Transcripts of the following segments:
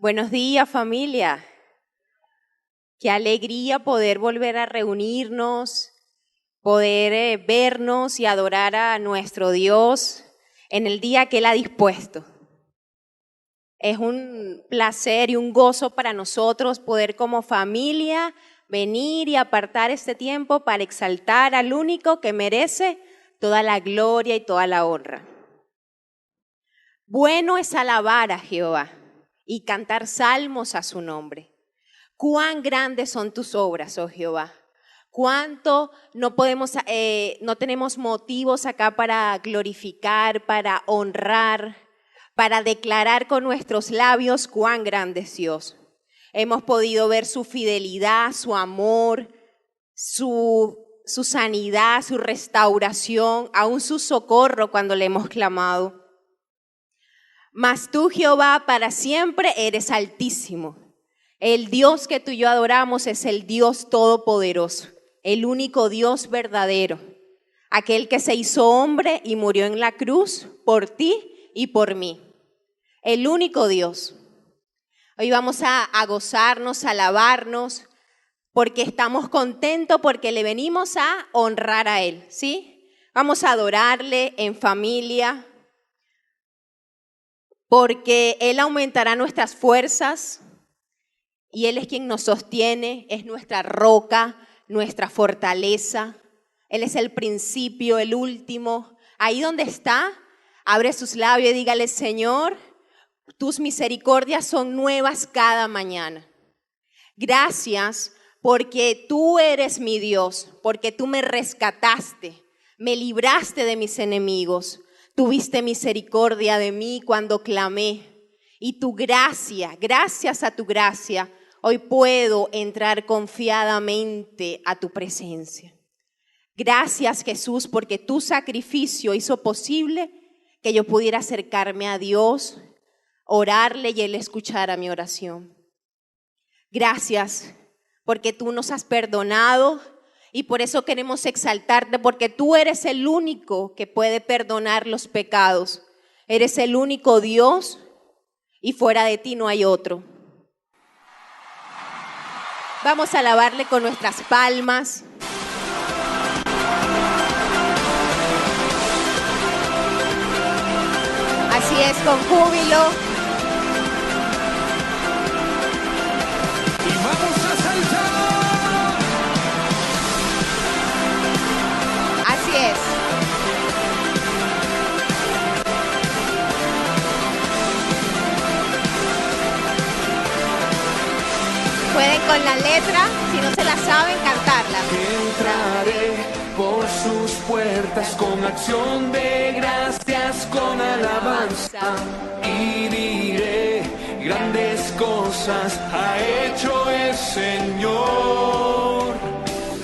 Buenos días, familia. Qué alegría poder volver a reunirnos, poder vernos y adorar a nuestro Dios en el día que Él ha dispuesto. Es un placer y un gozo para nosotros poder como familia venir y apartar este tiempo para exaltar al único que merece toda la gloria y toda la honra. Bueno es alabar a Jehová y cantar salmos a su nombre. Cuán grandes son tus obras, oh Jehová. Cuánto no tenemos motivos acá para glorificar, para honrar, para declarar con nuestros labios cuán grande es Dios. Hemos podido ver su fidelidad, su amor, su sanidad, su restauración, aún su socorro cuando le hemos clamado. Mas tú, Jehová, para siempre eres altísimo. El Dios que tú y yo adoramos es el Dios todopoderoso, el único Dios verdadero, aquel que se hizo hombre y murió en la cruz por ti y por mí. El único Dios. Hoy vamos a gozarnos, a alabarnos, porque estamos contentos, porque le venimos a honrar a Él, ¿sí? Vamos a adorarle en familia, porque Él aumentará nuestras fuerzas y Él es quien nos sostiene, es nuestra roca, nuestra fortaleza. Él es el principio, el último. Ahí donde está, abre sus labios y dígale: Señor, tus misericordias son nuevas cada mañana. Gracias porque tú eres mi Dios, porque tú me rescataste, me libraste de mis enemigos. Tuviste misericordia de mí cuando clamé. Y tu gracia, gracias a tu gracia, hoy puedo entrar confiadamente a tu presencia. Gracias, Jesús, porque tu sacrificio hizo posible que yo pudiera acercarme a Dios, orarle y Él escuchara mi oración. Gracias porque tú nos has perdonado y por eso queremos exaltarte, porque tú eres el único que puede perdonar los pecados. Eres el único Dios y fuera de ti no hay otro. Vamos a alabarle con nuestras palmas. Así es, con júbilo. Y vamos a saltar. Así es. Pueden con la letra, si no se la saben, cantarla. Entraré por sus puertas con acción de gracias, con alabanza, y diré: grandes cosas ha hecho el Señor.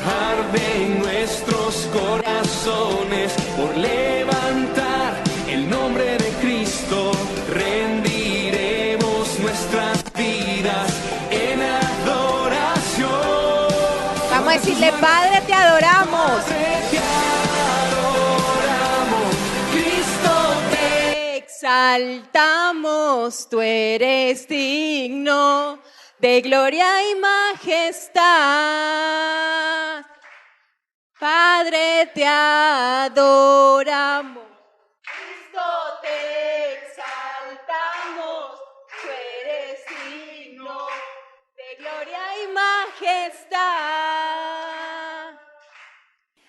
Arden nuestros corazones por levantar el nombre de Cristo. Rendiremos nuestras vidas en adoración. Vamos a decirle: Padre, te adoramos. Padre, te adoramos. Cristo, Te exaltamos, tú eres digno de gloria y majestad. Padre, te adoramos. Cristo, te exaltamos, tú eres digno de gloria y majestad.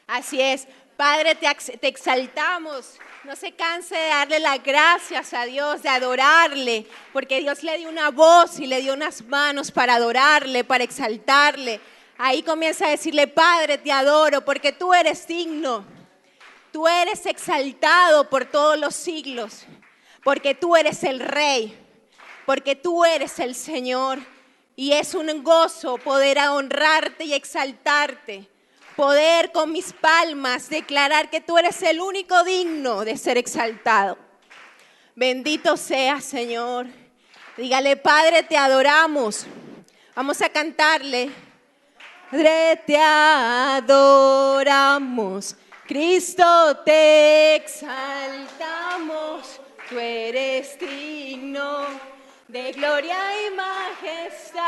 Así es, Padre, te exaltamos. No se canse de darle las gracias a Dios, de adorarle, porque Dios le dio una voz y le dio unas manos para adorarle, para exaltarle. Ahí comienza a decirle: Padre, te adoro porque tú eres digno. Tú eres exaltado por todos los siglos, porque tú eres el Rey, porque tú eres el Señor. Y es un gozo poder honrarte y exaltarte. Poder con mis palmas declarar que tú eres el único digno de ser exaltado. Bendito seas, Señor. Dígale: Padre, te adoramos. Vamos a cantarle. Padre, te adoramos. Cristo, te exaltamos. Tú eres digno de gloria y majestad.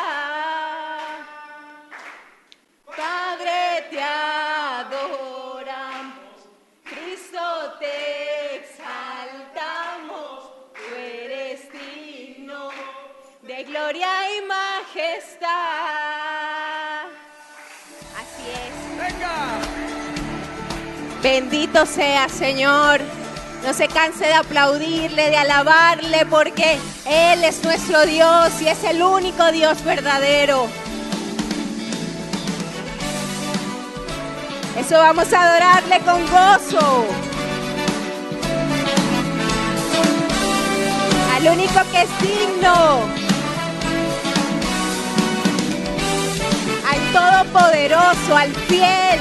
Padre, te adoramos, Cristo, te exaltamos, tú eres digno de gloria y majestad. Así es. ¡Venga! Bendito sea, Señor. No se canse de aplaudirle, de alabarle, porque Él es nuestro Dios y es el único Dios verdadero. Eso vamos a adorarle con gozo. Al único que es digno. Al todopoderoso, al fiel.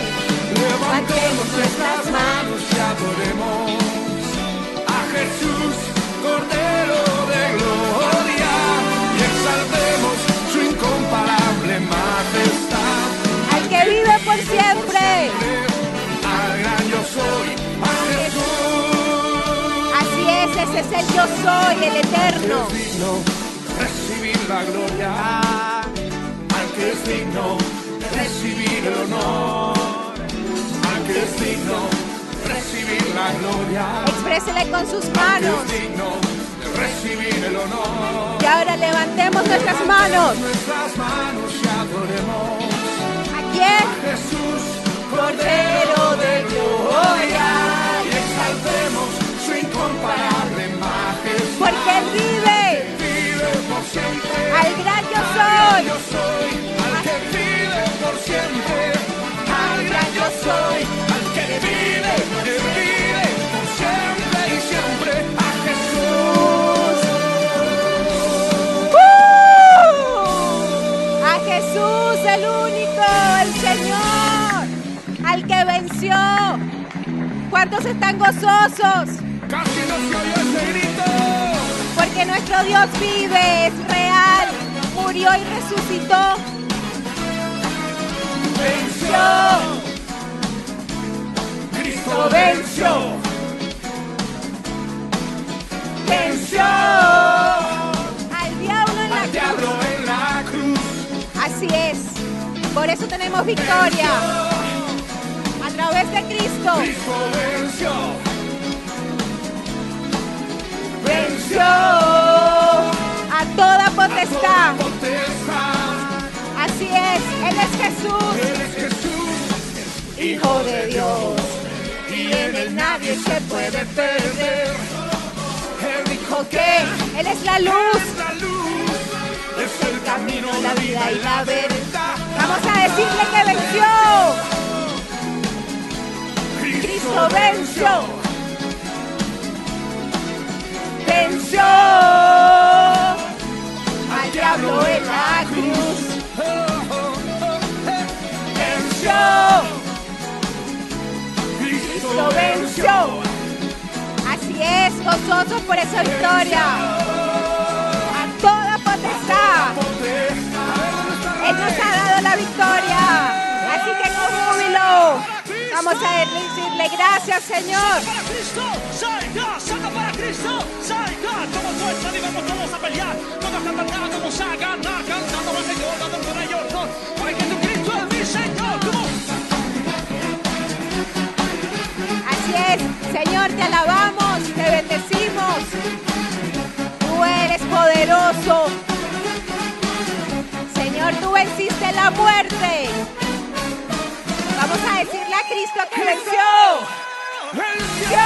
Levantemos nuestras manos y adoremos a Jesús, Cordero de gloria, y exaltemos su incomparable majestad. Al que vive por siempre. Al gran yo soy, a Jesús. Así es, ese es el yo soy, el eterno. Es digno recibir la gloria, al que es digno recibir el honor, al que es digno recibir la gloria, Exprésele con sus al manos. que es digno recibir el honor. Y ahora levantemos nuestras manos. Nuestras manos y adoremos ¿A quién? Jesús, Cordero de gloria. y exaltemos su incomparable majestad. Porque Él vive. Vive por siempre. Al gran yo soy. Yo soy al que vive por siempre. Al gran yo soy, al que vive por siempre y siempre. A Jesús. A Jesús, el único, el Señor, al que venció. ¿Cuántos están gozosos? Casi no se oyó ese grito. Porque nuestro Dios vive, es real, murió y resucitó. Venció. Cristo venció. Venció. Al diablo en la Al diablo cruz. en la cruz. Así es. Por eso tenemos victoria. A través de Cristo. Cristo venció. Venció a toda potestad. Potestad. Así es. Él es Jesús, Él es Jesús, Hijo de Dios. y en él nadie se puede perder. Él dijo Que Él es la luz. es la luz, es el camino, La vida y la verdad. Vamos a decirle que venció. Cristo venció. Venció al diablo en la cruz. Venció. Cristo venció. Así es, gozosos por esa victoria. A toda potestad. Él nos ha dado la victoria. Así que con júbilo vamos a decirle gracias, Señor. Para Cristo, salga, salga para Cristo, salga, como fuerza y vamos todos a pelear, todos a cantar, vamos a ganar, cantando al Señor, dando con ellos, porque Jesucristo es mi Señor, ¿cómo? Así es, Señor, te alabamos, te bendecimos. Tú eres poderoso. Señor, tú venciste la muerte. Vamos a decirle a Cristo que venció. Venció.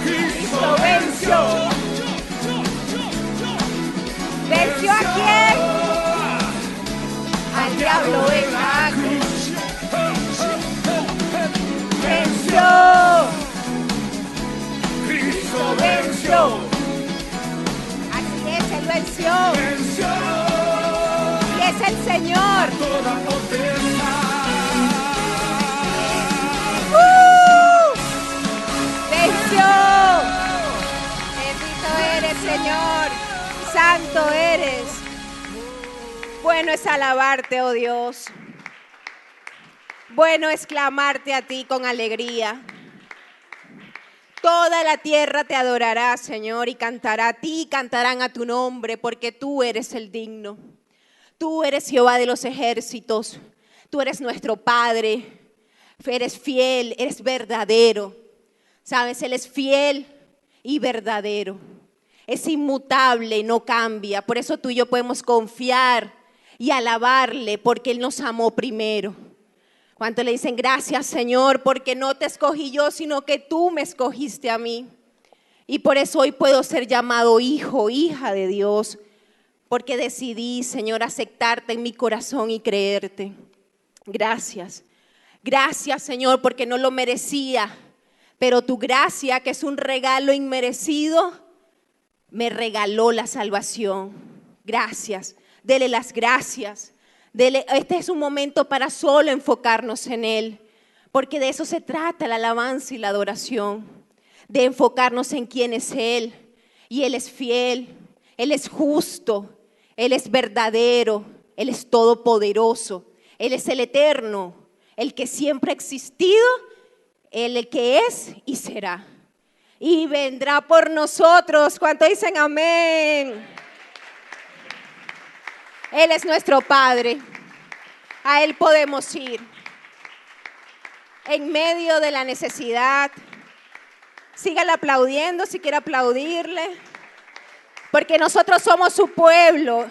Cristo venció. ¿Venció a quién? Al diablo en la cruz. Venció. Cristo Venció. Así es, Él venció. venció. Y es el Señor. Toda potestad. Venció. Bendito eres, Señor. Santo eres. Bueno es alabarte, oh Dios. Bueno es clamarte a ti con alegría. Toda la tierra te adorará, Señor, y cantará a ti, cantarán a tu nombre, porque tú eres el digno. Tú eres Jehová de los ejércitos. Tú eres nuestro Padre. Eres fiel, eres verdadero. Sabes, Él es fiel y verdadero. Es inmutable, no cambia. Por eso tú y yo podemos confiar y alabarle, porque Él nos amó primero. ¿Cuánto le dicen gracias, Señor, porque no te escogí yo, sino que tú me escogiste a mí? Y por eso hoy puedo ser llamado hijo, hija de Dios, porque decidí, Señor, aceptarte en mi corazón y creerte. Gracias. Gracias, Señor, porque no lo merecía, pero tu gracia, que es un regalo inmerecido, me regaló la salvación. Gracias. Dele las gracias. Este es un momento para solo enfocarnos en Él, porque de eso se trata la alabanza y la adoración, de enfocarnos en quién es Él. Y Él es fiel, Él es justo, Él es verdadero, Él es todopoderoso, Él es el eterno, el que siempre ha existido, el que es y será. Y vendrá por nosotros. ¿Cuánto dicen amén? Él es nuestro Padre. A Él podemos ir. En medio de la necesidad. Sígale aplaudiendo si quiere aplaudirle. Porque nosotros somos su pueblo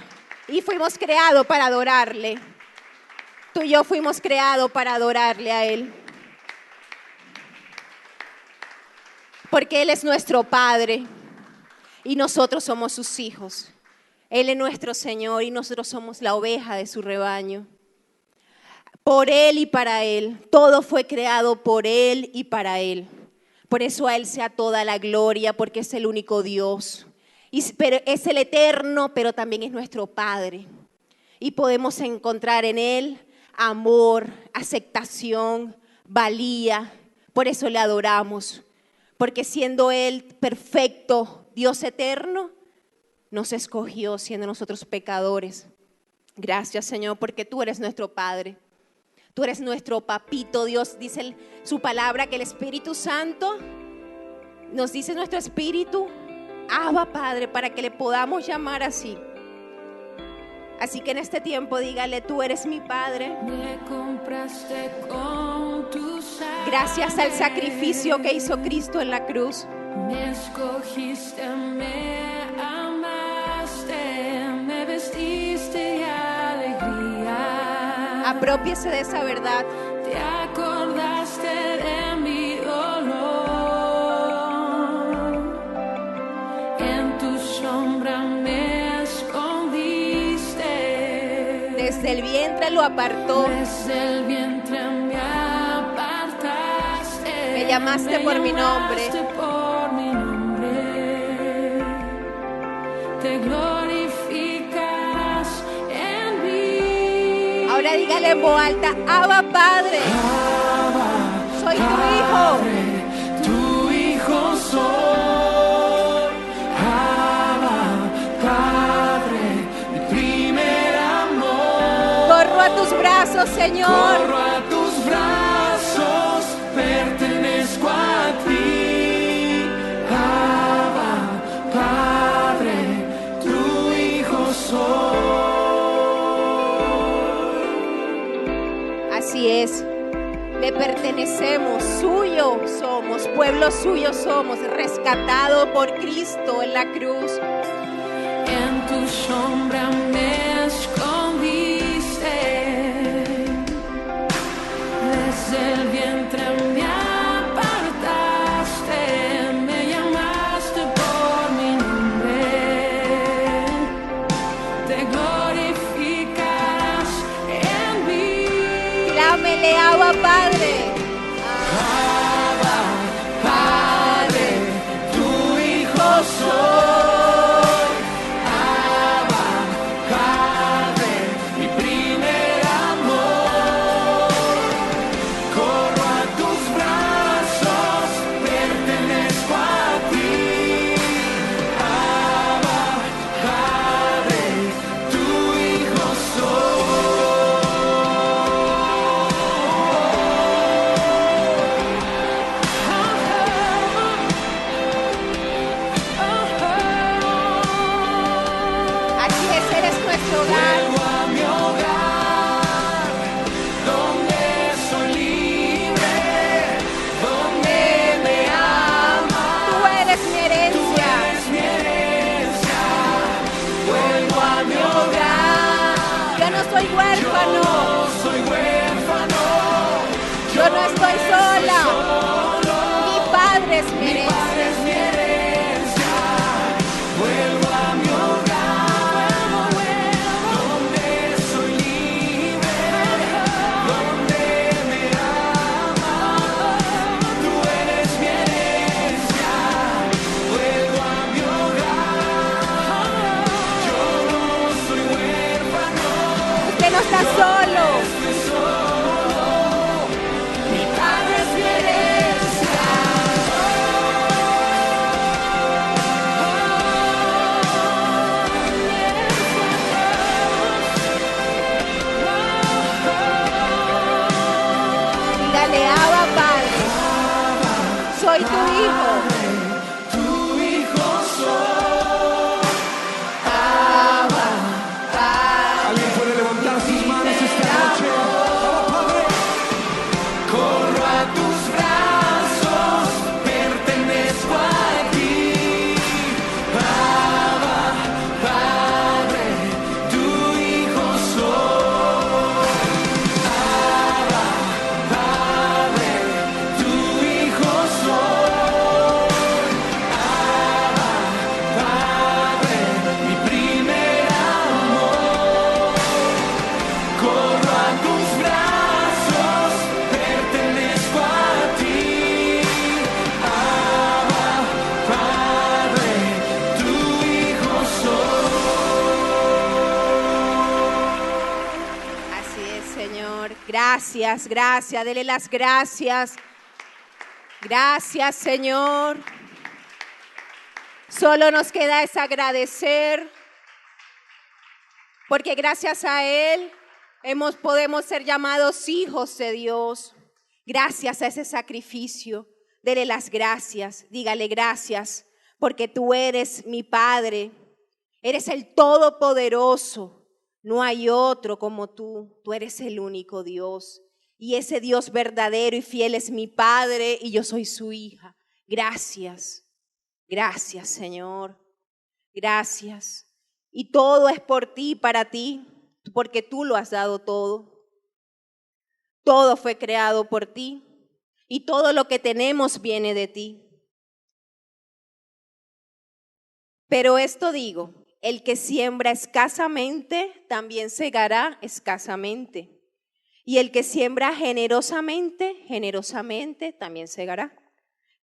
y fuimos creados para adorarle. Tú y yo fuimos creados para adorarle a Él. Porque Él es nuestro Padre y nosotros somos sus hijos. Él es nuestro Señor y nosotros somos la oveja de su rebaño. Por Él y para Él. Todo fue creado por Él y para Él. Por eso a Él sea toda la gloria, porque es el único Dios. Pero es el eterno, pero también es nuestro Padre. Y podemos encontrar en Él amor, aceptación, valía. Por eso le adoramos. Porque siendo Él perfecto, Dios eterno, nos escogió siendo nosotros pecadores. Gracias, Señor, porque tú eres nuestro Padre. Tú eres nuestro papito. Dios dice su palabra que el Espíritu Santo nos dice nuestro espíritu, Abba, Padre, para que le podamos llamar así. Así que en este tiempo dígale, tú eres mi Padre. Me compraste con tu sangre. Gracias al sacrificio que hizo Cristo en la cruz. Me escogiste, me amaste, me vestiste de alegría. Apropiese de esa verdad. Te acordaste de mi dolor. En tu sombra me escondiste. Desde el vientre lo apartó. Desde el vientre me apartaste. Me llamaste por mi nombre. Por mi nombre. Te glorificas en mí. Ahora dígale en voz alta, Abba, Padre. Soy tu hijo. Tu hijo soy. Abba, Padre, mi primer amor. Corro a tus brazos, Señor. Corro a tus brazos, pertenezco a ti. Abba, Padre, tu hijo soy. Así es. Le pertenecemos, suyo somos, pueblo suyo somos, rescatado por Cristo en la cruz. En tu sombra me escondiste. Desde el vientre me apartaste. Me llamaste por mi nombre. Te glorificas en mí. Clámele, Abba, Padre. Abba, Padre, tu hijo soy. Abba, Padre, mi primer amor. Corro a tus brazos, pertenezco a ti. Abba, Padre, tu hijo soy. huérfano. soy huérfano. Yo no estoy sola. Mi Padre es mi herencia. Padre es mi herencia. Vuelvo a mi hogar, donde soy libre, donde me aman. Tú eres mi herencia. Vuelvo a mi hogar. Yo no soy huérfano. Usted no está solo. Estoy solo. Mi Padre es mi herencia. Dígale, Abba, Padre. Soy tu hijo. Tu hijo soy. ¿Alguien puede levantar sus manos esta noche? Abba, Padre. Corro a tus brazos, pertenezco a ti. Abba, Padre, tu hijo soy. Abba, Padre, tu hijo soy. Abba, Padre, mi primer amor. Corro a tus brazos, pertenezco a ti. Abba, Padre, tu hijo soy. Así es, Señor. Gracias, gracias. Dele las gracias. Gracias, Señor. Solo nos queda es agradecer, porque gracias a Él podemos ser llamados hijos de Dios. Gracias a ese sacrificio. Dele las gracias. Dígale gracias, porque tú eres mi Padre. Eres el Todopoderoso. No hay otro como tú. Tú eres el único Dios. Y ese Dios verdadero y fiel es mi Padre y yo soy su hija. Gracias. Gracias, Señor. Gracias. Y todo es por ti, para ti, porque tú lo has dado todo. Todo fue creado por ti y todo lo que tenemos viene de ti. Pero esto digo, el que siembra escasamente, también segará escasamente. Y el que siembra generosamente, generosamente también segará.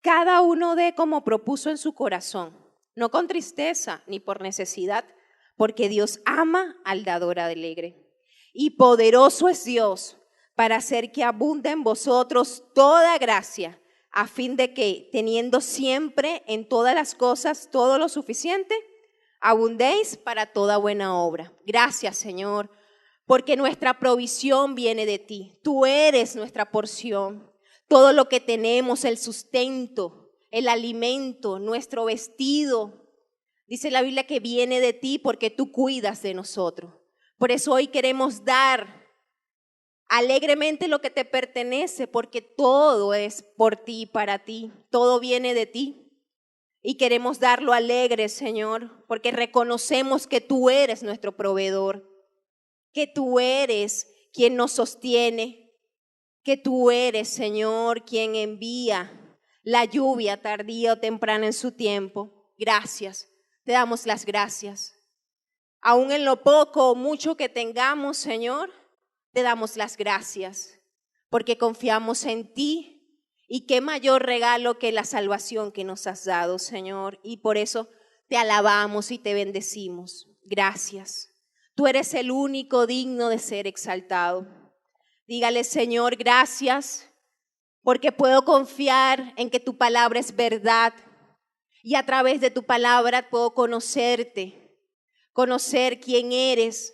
Cada uno dé como propuso en su corazón, no con tristeza ni por necesidad, porque Dios ama al dador alegre. Y poderoso es Dios para hacer que abunde en vosotros toda gracia, a fin de que, teniendo siempre en todas las cosas todo lo suficiente, abundéis para toda buena obra. Gracias, Señor, porque nuestra provisión viene de ti. Tú eres nuestra porción. Todo lo que tenemos, el sustento, el alimento, nuestro vestido, dice la Biblia que viene de ti porque tú cuidas de nosotros. Por eso hoy queremos dar alegremente lo que te pertenece, porque todo es por ti y para ti. Todo viene de ti. Y queremos darlo alegre, Señor, porque reconocemos que tú eres nuestro proveedor, que tú eres quien nos sostiene, que tú eres, Señor, quien envía la lluvia tardía o temprana en su tiempo. Gracias, te damos las gracias. Aún en lo poco o mucho que tengamos, Señor, te damos las gracias, porque confiamos en ti. Y qué mayor regalo que la salvación que nos has dado, Señor. Y por eso te alabamos y te bendecimos. Gracias. Tú eres el único digno de ser exaltado. Dígale, Señor, gracias, porque puedo confiar en que tu palabra es verdad. Y a través de tu palabra puedo conocerte, conocer quién eres.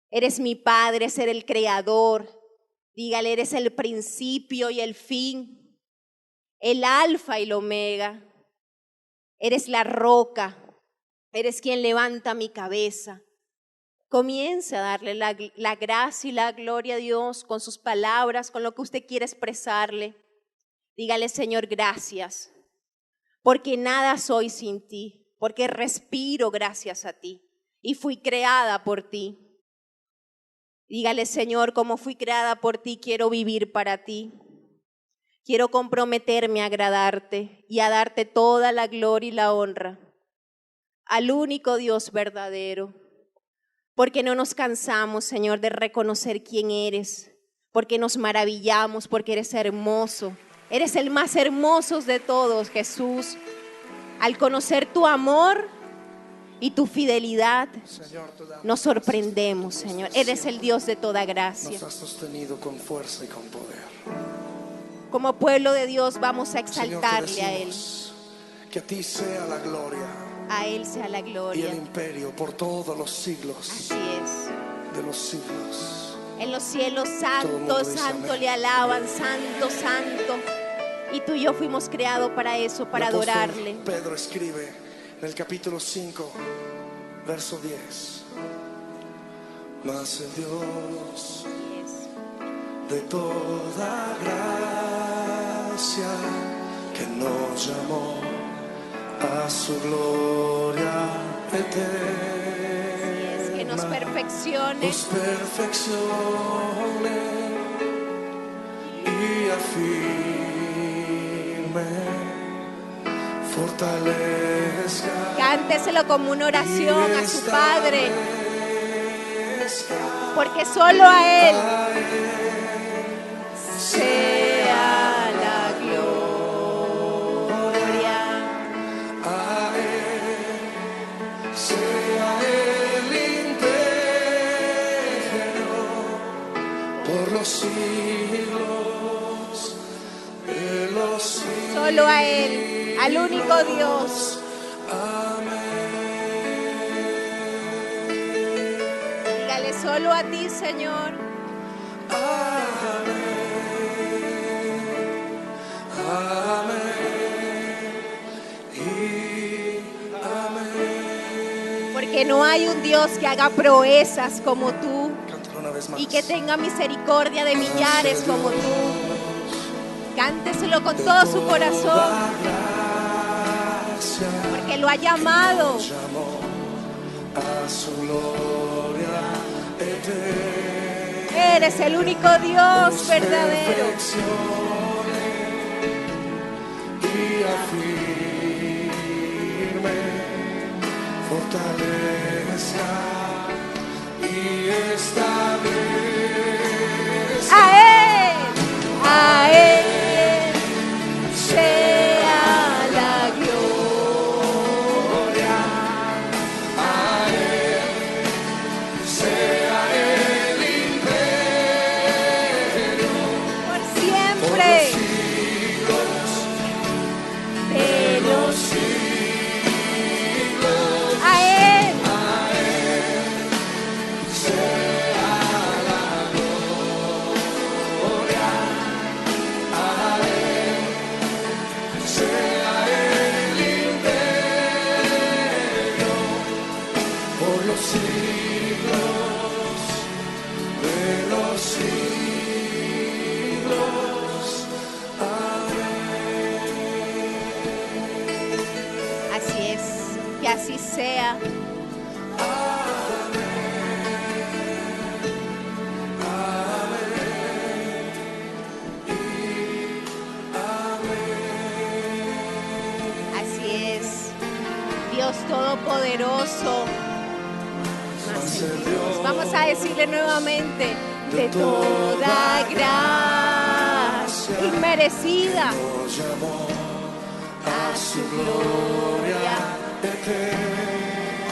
Eres mi Padre, eres el Creador. Dígale, eres el principio y el fin, el alfa y el omega. Eres la roca, eres quien levanta mi cabeza. Comience a darle la gracia y la gloria a Dios con sus palabras, con lo que usted quiere expresarle. Dígale, Señor, gracias, porque nada soy sin ti, porque respiro gracias a ti y fui creada por ti. Dígale, Señor, como fui creada por ti, quiero vivir para ti. Quiero comprometerme a agradarte y a darte toda la gloria y la honra al único Dios verdadero. Porque no nos cansamos, Señor, de reconocer quién eres. Porque nos maravillamos, porque eres hermoso. Eres el más hermoso de todos, Jesús. Al conocer tu amor y tu fidelidad, Señor, te damos nos sorprendemos, Señor. Eres el Dios de toda gracia. Nos has sostenido con fuerza y con poder. Como pueblo de Dios vamos a Señor, te exaltarle a Él. decimos que a ti sea la gloria A Él sea la y gloria. el imperio por todos los siglos Así es. de los siglos. En los cielos, Todo el mundo santo, dice santo amén. le alaban, santo, santo. Y tú y yo fuimos creados para eso, para El apóstol adorarle. Pedro escribe en el capítulo 5, verso 10. Mas el Dios Así es. de toda gracia que nos llamó a su gloria eterna, Que nos perfeccione. nos perfeccione y afirme, fortalezca. Cánteselo como una oración a su Padre, establezca. porque solo a Él sea la gloria. A Él sea el imperio por los siglos de los siglos. Solo a Él, al único Dios. Dígale, solo a ti, Señor. Porque no hay un Dios que haga proezas como tú Cántalo una vez más. y que tenga misericordia de millares como tú. Cánteselo con todo su corazón, porque lo ha llamado. Llamó a su gloria eterna. Eres el único Dios verdadero. Perfeccione y afirme, fortalezca y establezca. A Él sea la gloria. Sea el imperio Por por siempre. los siglos De los siglos. A Él. Sea el imperio por los siglos de los siglos. Así es, que así sea. Así es, Dios Todopoderoso. Más el Dios. Vamos a decirle nuevamente, de toda gracia inmerecida Nos llamó a su gloria. eterna.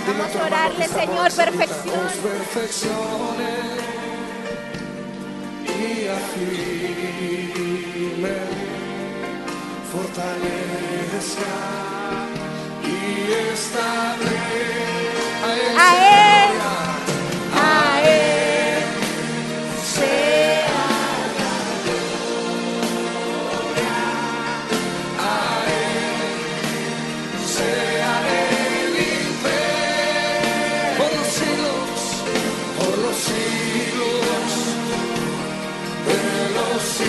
Vamos a orarle, Señor, perfección. Nos perfeccione y afirme, fortalezca y establezca. A Él sea Sea el imperio por los siglos de los siglos.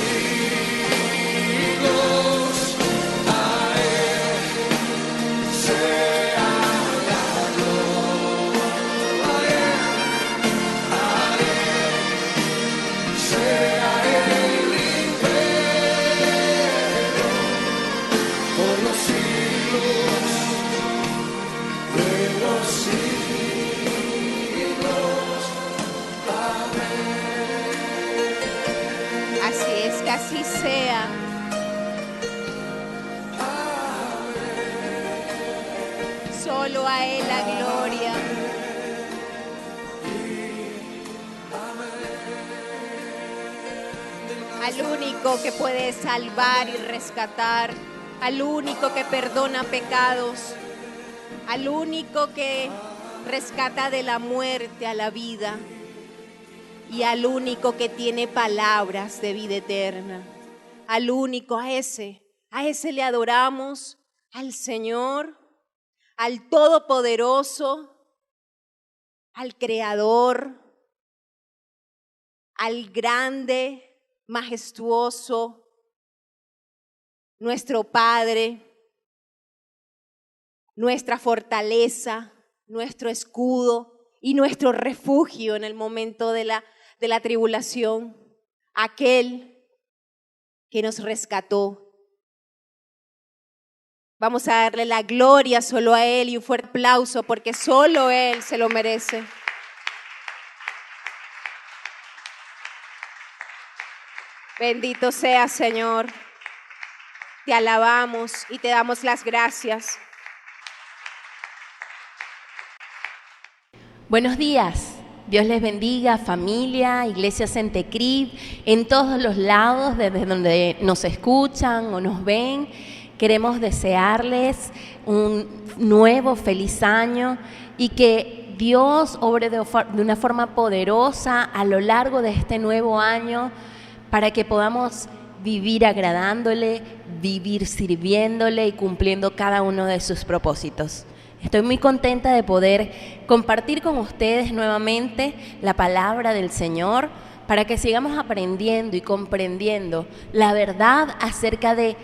A Él sea la gloria. así sea. Solo a Él la gloria. Al único que puede salvar y rescatar, al único que perdona pecados, al único que rescata de la muerte a la vida y al único que tiene palabras de vida eterna. Al único, a ese le adoramos, al Señor, al Todopoderoso, al Creador, al grande, majestuoso, nuestro Padre, nuestra fortaleza, nuestro escudo y nuestro refugio en el momento de la tribulación, aquel que nos rescató. Vamos a darle la gloria solo a Él y un fuerte aplauso porque solo Él se lo merece. Bendito sea, Señor. Te alabamos y te damos las gracias. Buenos días. Dios les bendiga, familia, Iglesia Centecrib, en todos los lados desde donde nos escuchan o nos ven. Queremos desearles un nuevo feliz año y que Dios obre de una forma poderosa a lo largo de este nuevo año para que podamos vivir agradándole, vivir sirviéndole y cumpliendo cada uno de sus propósitos. Estoy muy contenta de poder compartir con ustedes nuevamente la palabra del Señor para que sigamos aprendiendo y comprendiendo la verdad acerca de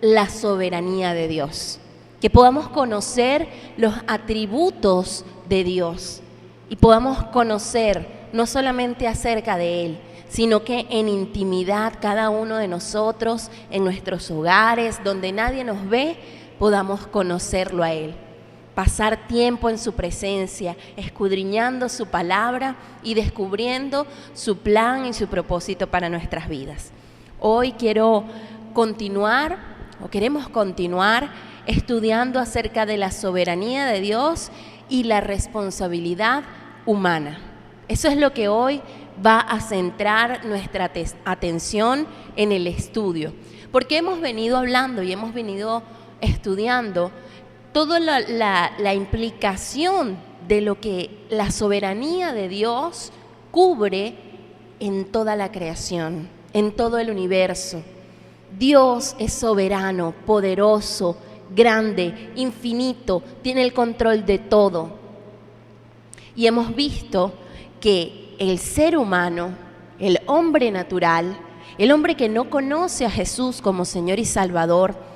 la soberanía de Dios, que podamos conocer los atributos de Dios y podamos conocer no solamente acerca de Él, sino que en intimidad cada uno de nosotros, en nuestros hogares, donde nadie nos ve, podamos conocerlo a Él. Pasar tiempo en su presencia, escudriñando su palabra y descubriendo su plan y su propósito para nuestras vidas. Hoy queremos continuar estudiando acerca de la soberanía de Dios y la responsabilidad humana. Eso es lo que hoy va a centrar nuestra atención en el estudio, porque hemos venido hablando y hemos venido estudiando toda la implicación de lo que la soberanía de Dios cubre en toda la creación, en todo el universo. Dios es soberano, poderoso, grande, infinito, tiene el control de todo. Y hemos visto que el ser humano, el hombre natural, el hombre que no conoce a Jesús como Señor y Salvador,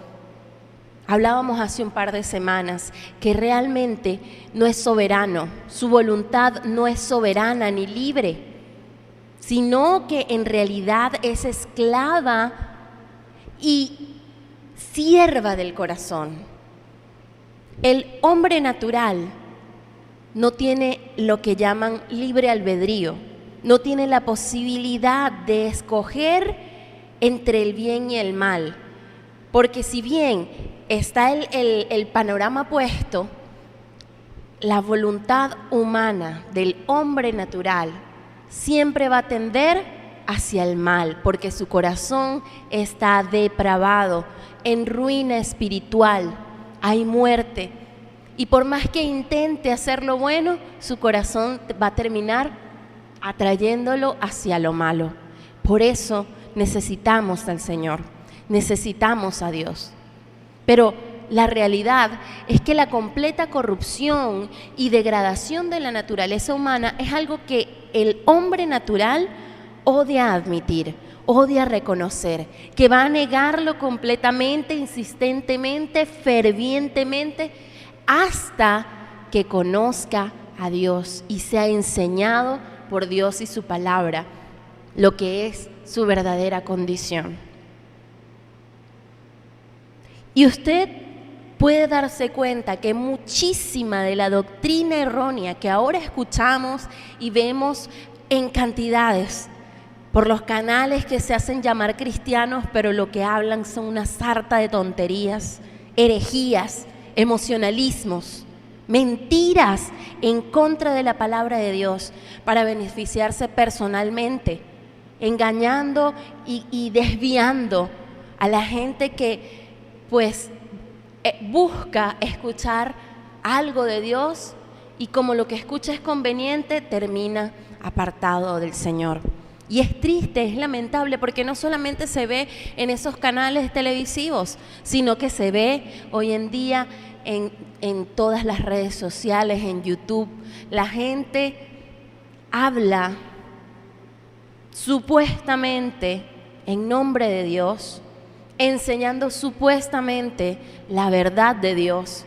hablábamos hace un par de semanas que realmente no es soberano, su voluntad no es soberana ni libre, sino que en realidad es esclava y sierva del corazón. El hombre natural no tiene lo que llaman libre albedrío, no tiene la posibilidad de escoger entre el bien y el mal, porque si bien está el panorama puesto, la voluntad humana del hombre natural siempre va a tender hacia el mal, porque su corazón está depravado, en ruina espiritual, hay muerte. Y por más que intente hacer lo bueno, su corazón va a terminar atrayéndolo hacia lo malo. Por eso necesitamos al Señor, necesitamos a Dios. Pero la realidad es que la completa corrupción y degradación de la naturaleza humana es algo que el hombre natural odia admitir, odia reconocer, que va a negarlo completamente, insistentemente, fervientemente, hasta que conozca a Dios y sea enseñado por Dios y su palabra lo que es su verdadera condición. Y usted puede darse cuenta que muchísima de la doctrina errónea que ahora escuchamos y vemos en cantidades por los canales que se hacen llamar cristianos, pero lo que hablan son una sarta de tonterías, herejías, emocionalismos, mentiras en contra de la palabra de Dios para beneficiarse personalmente, engañando y desviando a la gente que pues busca escuchar algo de Dios y como lo que escucha es conveniente, termina apartado del Señor. Y es triste, es lamentable, porque no solamente se ve en esos canales televisivos, sino que se ve hoy en día en todas las redes sociales, en YouTube. La gente habla supuestamente en nombre de Dios, enseñando supuestamente la verdad de Dios,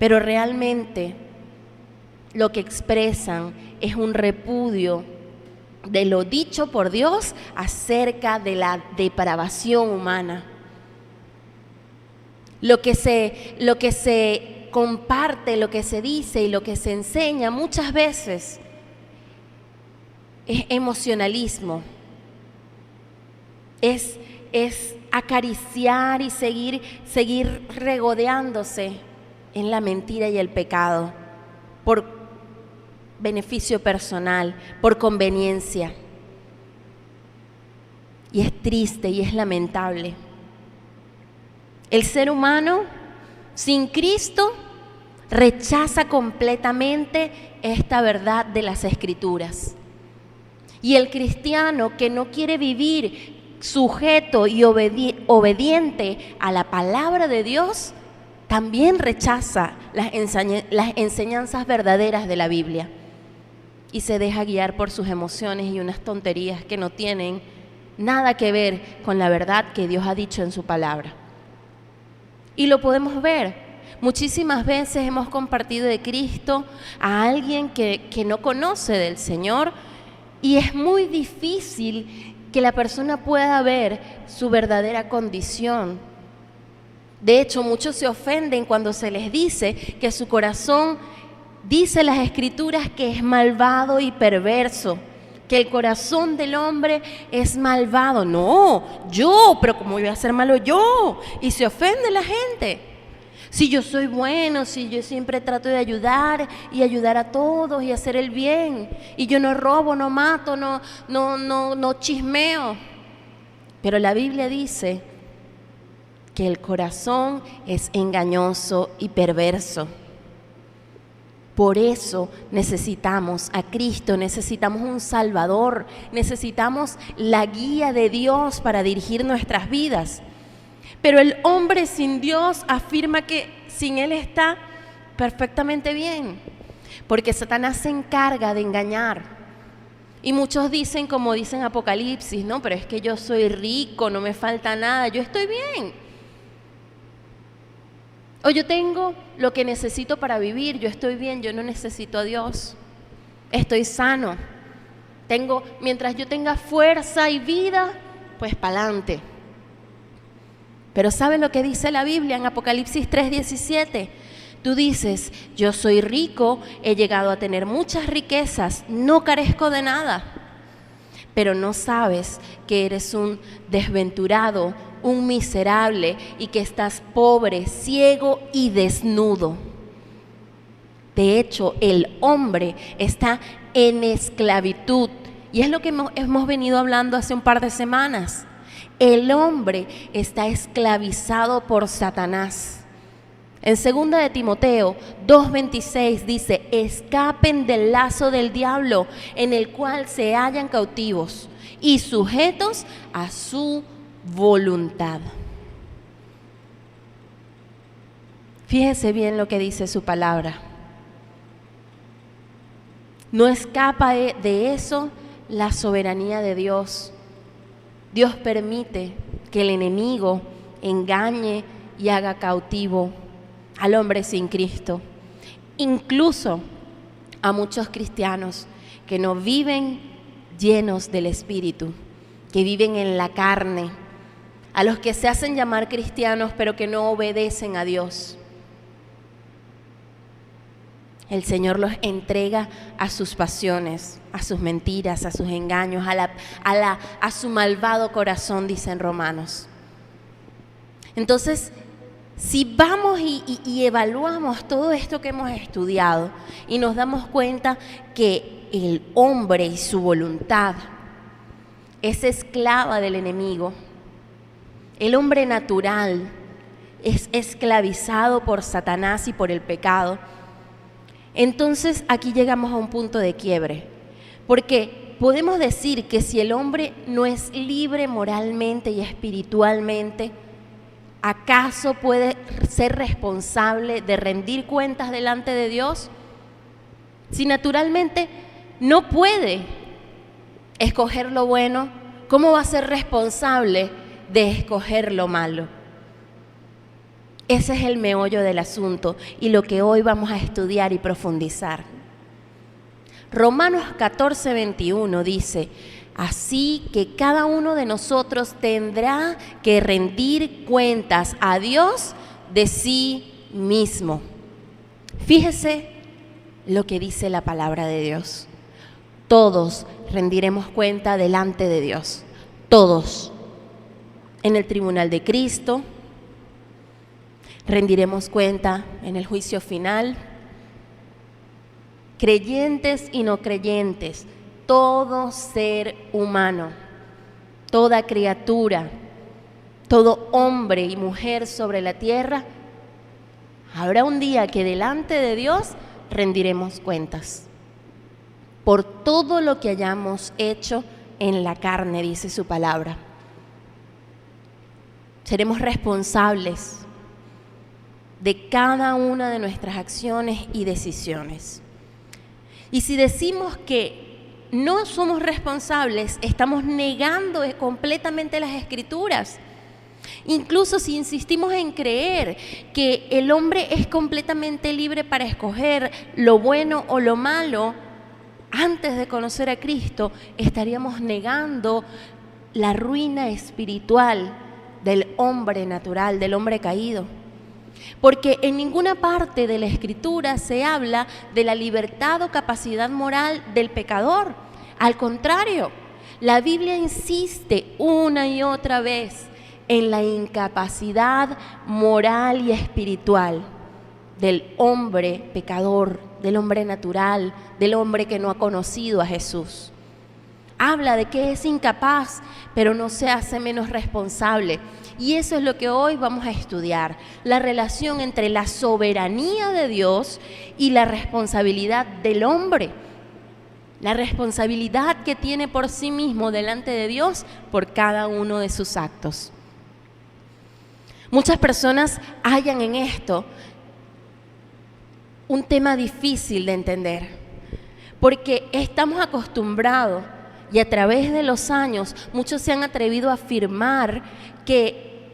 pero realmente lo que expresan es un repudio de lo dicho por Dios acerca de la depravación humana. Lo que se comparte, lo que se dice y lo que se enseña muchas veces es emocionalismo, es acariciar y seguir regodeándose en la mentira y el pecado por beneficio personal, por conveniencia. Y es triste y es lamentable. El ser humano sin Cristo rechaza completamente esta verdad de las Escrituras. Y el cristiano que no quiere vivir sujeto y obediente a la palabra de Dios, también rechaza las enseñanzas verdaderas de la Biblia y se deja guiar por sus emociones y unas tonterías que no tienen nada que ver con la verdad que Dios ha dicho en su palabra. Y lo podemos ver. Muchísimas veces hemos compartido de Cristo a alguien que no conoce del Señor y es muy difícil que la persona pueda ver su verdadera condición. De hecho, muchos se ofenden cuando se les dice que su corazón, dice las Escrituras, que es malvado y perverso, que el corazón del hombre es malvado. No, pero ¿cómo voy a ser malo yo? Y se ofende la gente. Si yo soy bueno, si yo siempre trato de ayudar y ayudar a todos y hacer el bien, y yo no robo, no mato, no chismeo. Pero la Biblia dice que el corazón es engañoso y perverso. Por eso necesitamos a Cristo, necesitamos un Salvador, necesitamos la guía de Dios para dirigir nuestras vidas. Pero el hombre sin Dios afirma que sin Él está perfectamente bien, porque Satanás se encarga de engañar. Y muchos dicen, como dicen Apocalipsis, no, pero es que yo soy rico, no me falta nada, yo estoy bien. O yo tengo lo que necesito para vivir, yo estoy bien, yo no necesito a Dios. Estoy sano. Mientras yo tenga fuerza y vida, pues pa'lante. Pero ¿saben lo que dice la Biblia en Apocalipsis 3:17? Tú dices, yo soy rico, he llegado a tener muchas riquezas, no carezco de nada. Pero no sabes que eres un desventurado, un miserable y que estás pobre, ciego y desnudo. De hecho, el hombre está en esclavitud y es lo que hemos venido hablando hace un par de semanas. El hombre está esclavizado por Satanás. En 2 de Timoteo 2:26 dice, escapen del lazo del diablo en el cual se hallan cautivos y sujetos a su voluntad. Fíjese bien lo que dice su palabra. No escapa de eso la soberanía de Dios. Dios permite que el enemigo engañe y haga cautivo al hombre sin Cristo. Incluso a muchos cristianos que no viven llenos del Espíritu, que viven en la carne, a los que se hacen llamar cristianos pero que no obedecen a Dios. El Señor los entrega a sus pasiones, a sus mentiras, a sus engaños, a su malvado corazón, dicen Romanos. Entonces, si vamos y evaluamos todo esto que hemos estudiado y nos damos cuenta que el hombre y su voluntad es esclava del enemigo, el hombre natural es esclavizado por Satanás y por el pecado, entonces aquí llegamos a un punto de quiebre, porque podemos decir que si el hombre no es libre moralmente y espiritualmente, ¿acaso puede ser responsable de rendir cuentas delante de Dios? Si naturalmente no puede escoger lo bueno, ¿cómo va a ser responsable de escoger lo malo? Ese es el meollo del asunto y lo que hoy vamos a estudiar y profundizar. Romanos 14:21 dice: así que cada uno de nosotros tendrá que rendir cuentas a Dios de sí mismo. Fíjese lo que dice la palabra de Dios. Todos rendiremos cuenta delante de Dios. Todos. En el tribunal de Cristo. Rendiremos cuenta en el juicio final. Creyentes y no creyentes. Todo ser humano, toda criatura, todo hombre y mujer sobre la tierra, habrá un día que delante de Dios rendiremos cuentas por todo lo que hayamos hecho en la carne, dice su palabra. Seremos responsables de cada una de nuestras acciones y decisiones. Y si decimos que no somos responsables, estamos negando completamente las Escrituras. Incluso si insistimos en creer que el hombre es completamente libre para escoger lo bueno o lo malo, antes de conocer a Cristo, estaríamos negando la ruina espiritual del hombre natural, del hombre caído. Porque en ninguna parte de la Escritura se habla de la libertad o capacidad moral del pecador. Al contrario, la Biblia insiste una y otra vez en la incapacidad moral y espiritual del hombre pecador, del hombre natural, del hombre que no ha conocido a Jesús. Habla de que es incapaz, pero no se hace menos responsable. Y eso es lo que hoy vamos a estudiar, la relación entre la soberanía de Dios y la responsabilidad del hombre. La responsabilidad que tiene por sí mismo delante de Dios por cada uno de sus actos. Muchas personas hallan en esto un tema difícil de entender, porque estamos acostumbrados y a través de los años muchos se han atrevido a afirmar que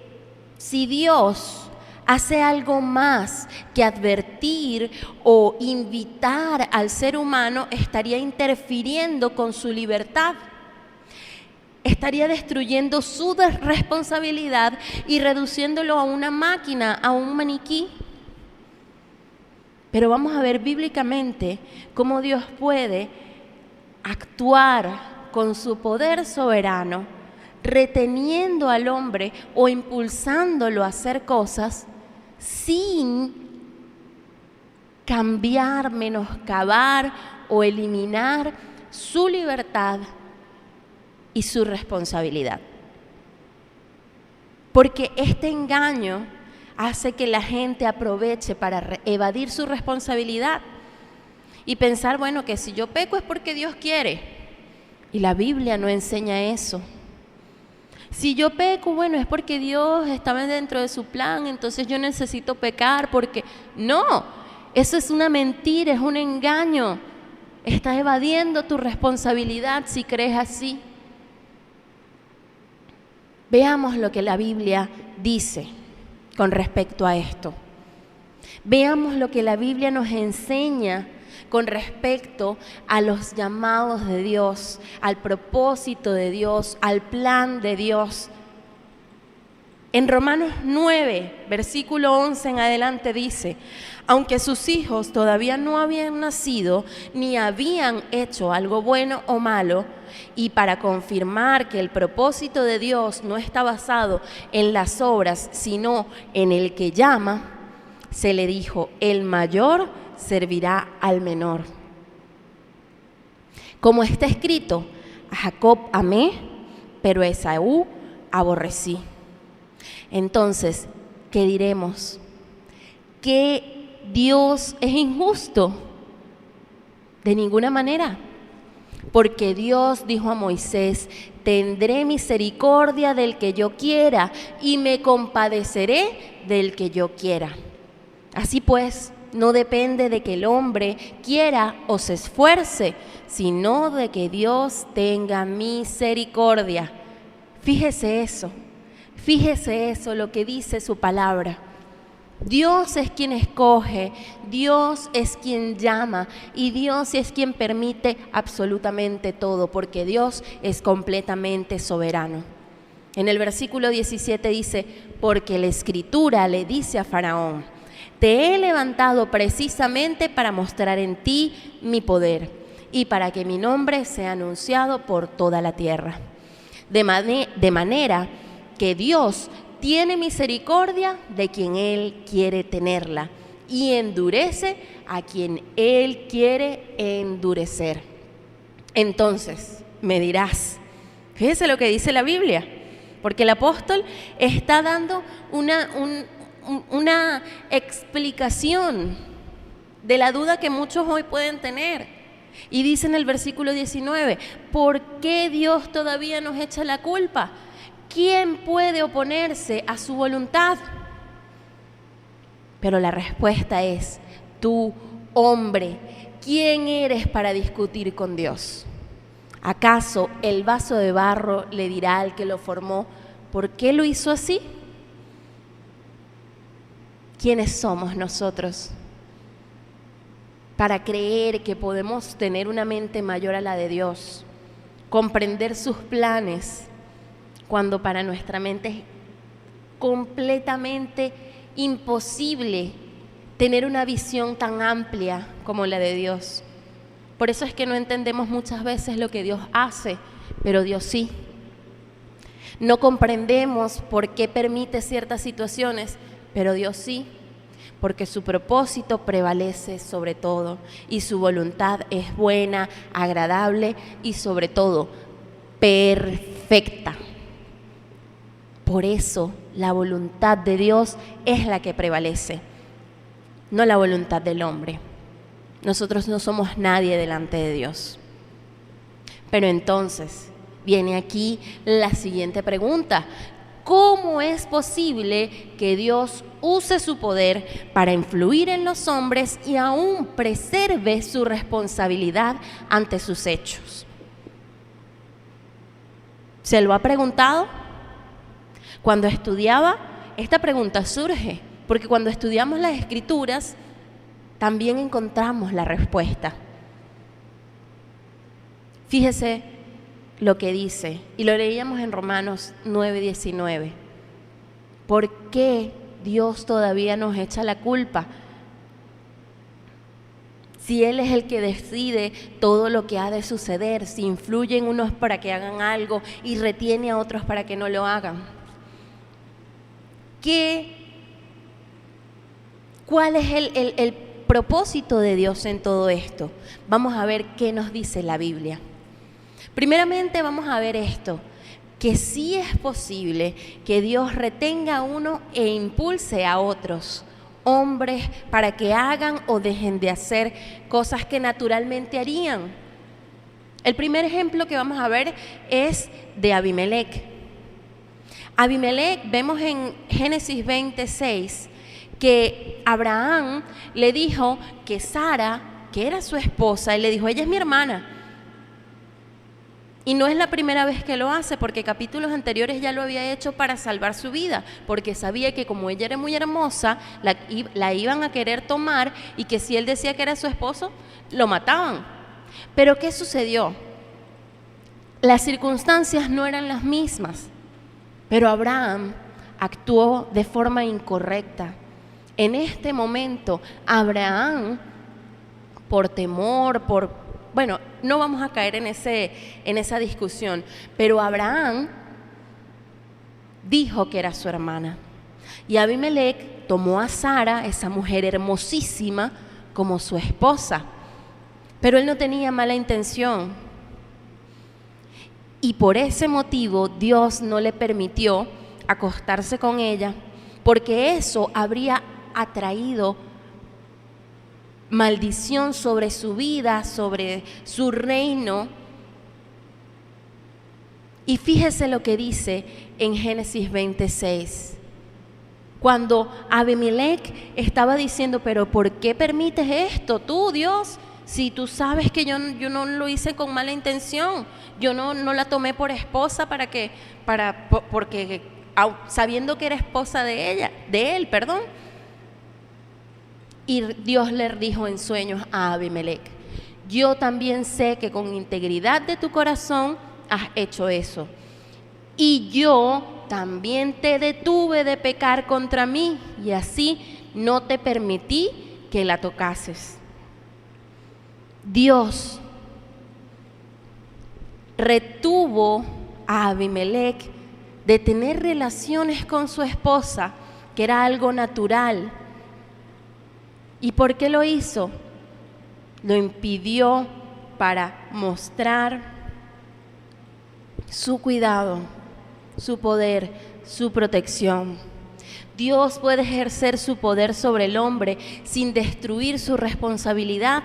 si Dios hace algo más que advertir o invitar al ser humano, estaría interfiriendo con su libertad. Estaría destruyendo su responsabilidad y reduciéndolo a una máquina, a un maniquí. Pero vamos a ver bíblicamente cómo Dios puede actuar con su poder soberano, reteniendo al hombre o impulsándolo a hacer cosas sin cambiar, menoscabar o eliminar su libertad y su responsabilidad. Porque este engaño hace que la gente aproveche para evadir su responsabilidad y pensar, bueno, que si yo peco es porque Dios quiere. Y la Biblia no enseña eso. Si yo peco, bueno, es porque Dios estaba dentro de su plan, entonces yo necesito pecar porque... No, eso es una mentira, es un engaño. Estás evadiendo tu responsabilidad si crees así. Veamos lo que la Biblia dice con respecto a esto. Veamos lo que la Biblia nos enseña con respecto a los llamados de Dios, al propósito de Dios, al plan de Dios. En Romanos 9, versículo 11 en adelante dice: aunque sus hijos todavía no habían nacido ni habían hecho algo bueno o malo, y para confirmar que el propósito de Dios no está basado en las obras, sino en el que llama, se le dijo: el mayor servirá al menor. Como está escrito: a Jacob amé, pero a Esaú aborrecí. Entonces, ¿qué diremos? ¿Que Dios es injusto? De ninguna manera. Porque Dios dijo a Moisés: tendré misericordia del que yo quiera y me compadeceré del que yo quiera. Así pues, no depende de que el hombre quiera o se esfuerce, sino de que Dios tenga misericordia. Fíjese eso, lo que dice su palabra. Dios es quien escoge, Dios es quien llama y Dios es quien permite absolutamente todo, porque Dios es completamente soberano. En el versículo 17 dice: porque la Escritura le dice a Faraón: te he levantado precisamente para mostrar en ti mi poder y para que mi nombre sea anunciado por toda la tierra. De manera que Dios tiene misericordia de quien Él quiere tenerla y endurece a quien Él quiere endurecer. Entonces, me dirás, fíjese lo que dice la Biblia, porque el apóstol está dando una explicación de la duda que muchos hoy pueden tener. Y dice en el versículo 19: ¿por qué Dios todavía nos echa la culpa? ¿Quién puede oponerse a su voluntad? Pero la respuesta es: tú, hombre, ¿quién eres para discutir con Dios? ¿Acaso el vaso de barro le dirá al que lo formó: ¿por qué lo hizo así? ¿Quiénes somos nosotros para creer que podemos tener una mente mayor a la de Dios, comprender sus planes, cuando para nuestra mente es completamente imposible tener una visión tan amplia como la de Dios? Por eso es que no entendemos muchas veces lo que Dios hace, pero Dios sí. No comprendemos por qué permite ciertas situaciones, pero Dios sí, porque su propósito prevalece sobre todo y su voluntad es buena, agradable y sobre todo perfecta. Por eso la voluntad de Dios es la que prevalece, no la voluntad del hombre. Nosotros no somos nadie delante de Dios. Pero entonces viene aquí la siguiente pregunta: ¿cómo es posible que Dios use su poder para influir en los hombres y aún preserve su responsabilidad ante sus hechos? ¿Se lo ha preguntado? Cuando estudiaba, esta pregunta surge, porque cuando estudiamos las Escrituras, también encontramos la respuesta. Fíjese lo que dice, y lo leíamos en Romanos 9:19. ¿Por qué Dios todavía nos echa la culpa? Si Él es el que decide todo lo que ha de suceder, si influye en unos para que hagan algo y retiene a otros para que no lo hagan. ¿Cuál es el propósito de Dios en todo esto? Vamos a ver qué nos dice la Biblia. Primeramente vamos a ver esto, que sí es posible que Dios retenga a uno e impulse a otros hombres para que hagan o dejen de hacer cosas que naturalmente harían. El primer ejemplo que vamos a ver es de Abimelec. Abimelec, vemos en Génesis 26 que Abraham le dijo que Sara, que era su esposa, y le dijo: ella es mi hermana. Y no es la primera vez que lo hace, porque capítulos anteriores ya lo había hecho para salvar su vida, porque sabía que como ella era muy hermosa, la iban a querer tomar y que si él decía que era su esposo, lo mataban. Pero ¿qué sucedió? Las circunstancias no eran las mismas, pero Abraham actuó de forma incorrecta. En este momento, Abraham, por temor, bueno, no vamos a caer en esa discusión, pero Abraham dijo que era su hermana. Y Abimelec tomó a Sara, esa mujer hermosísima, como su esposa. Pero él no tenía mala intención. Y por ese motivo Dios no le permitió acostarse con ella, porque eso habría atraído maldición sobre su vida, sobre su reino. Y fíjese lo que dice en Génesis 26. Cuando Abimelec estaba diciendo, pero ¿por qué permites esto tú, Dios? Si tú sabes que yo no lo hice con mala intención, yo no la tomé por esposa porque sabiendo que era esposa de él. Y Dios le dijo en sueños a Abimelec, yo también sé que con integridad de tu corazón has hecho eso. Y yo también te detuve de pecar contra mí y así no te permití que la tocases. Dios retuvo a Abimelec de tener relaciones con su esposa, que era algo natural. ¿Y por qué lo hizo? Lo impidió para mostrar su cuidado, su poder, su protección. Dios puede ejercer su poder sobre el hombre sin destruir su responsabilidad.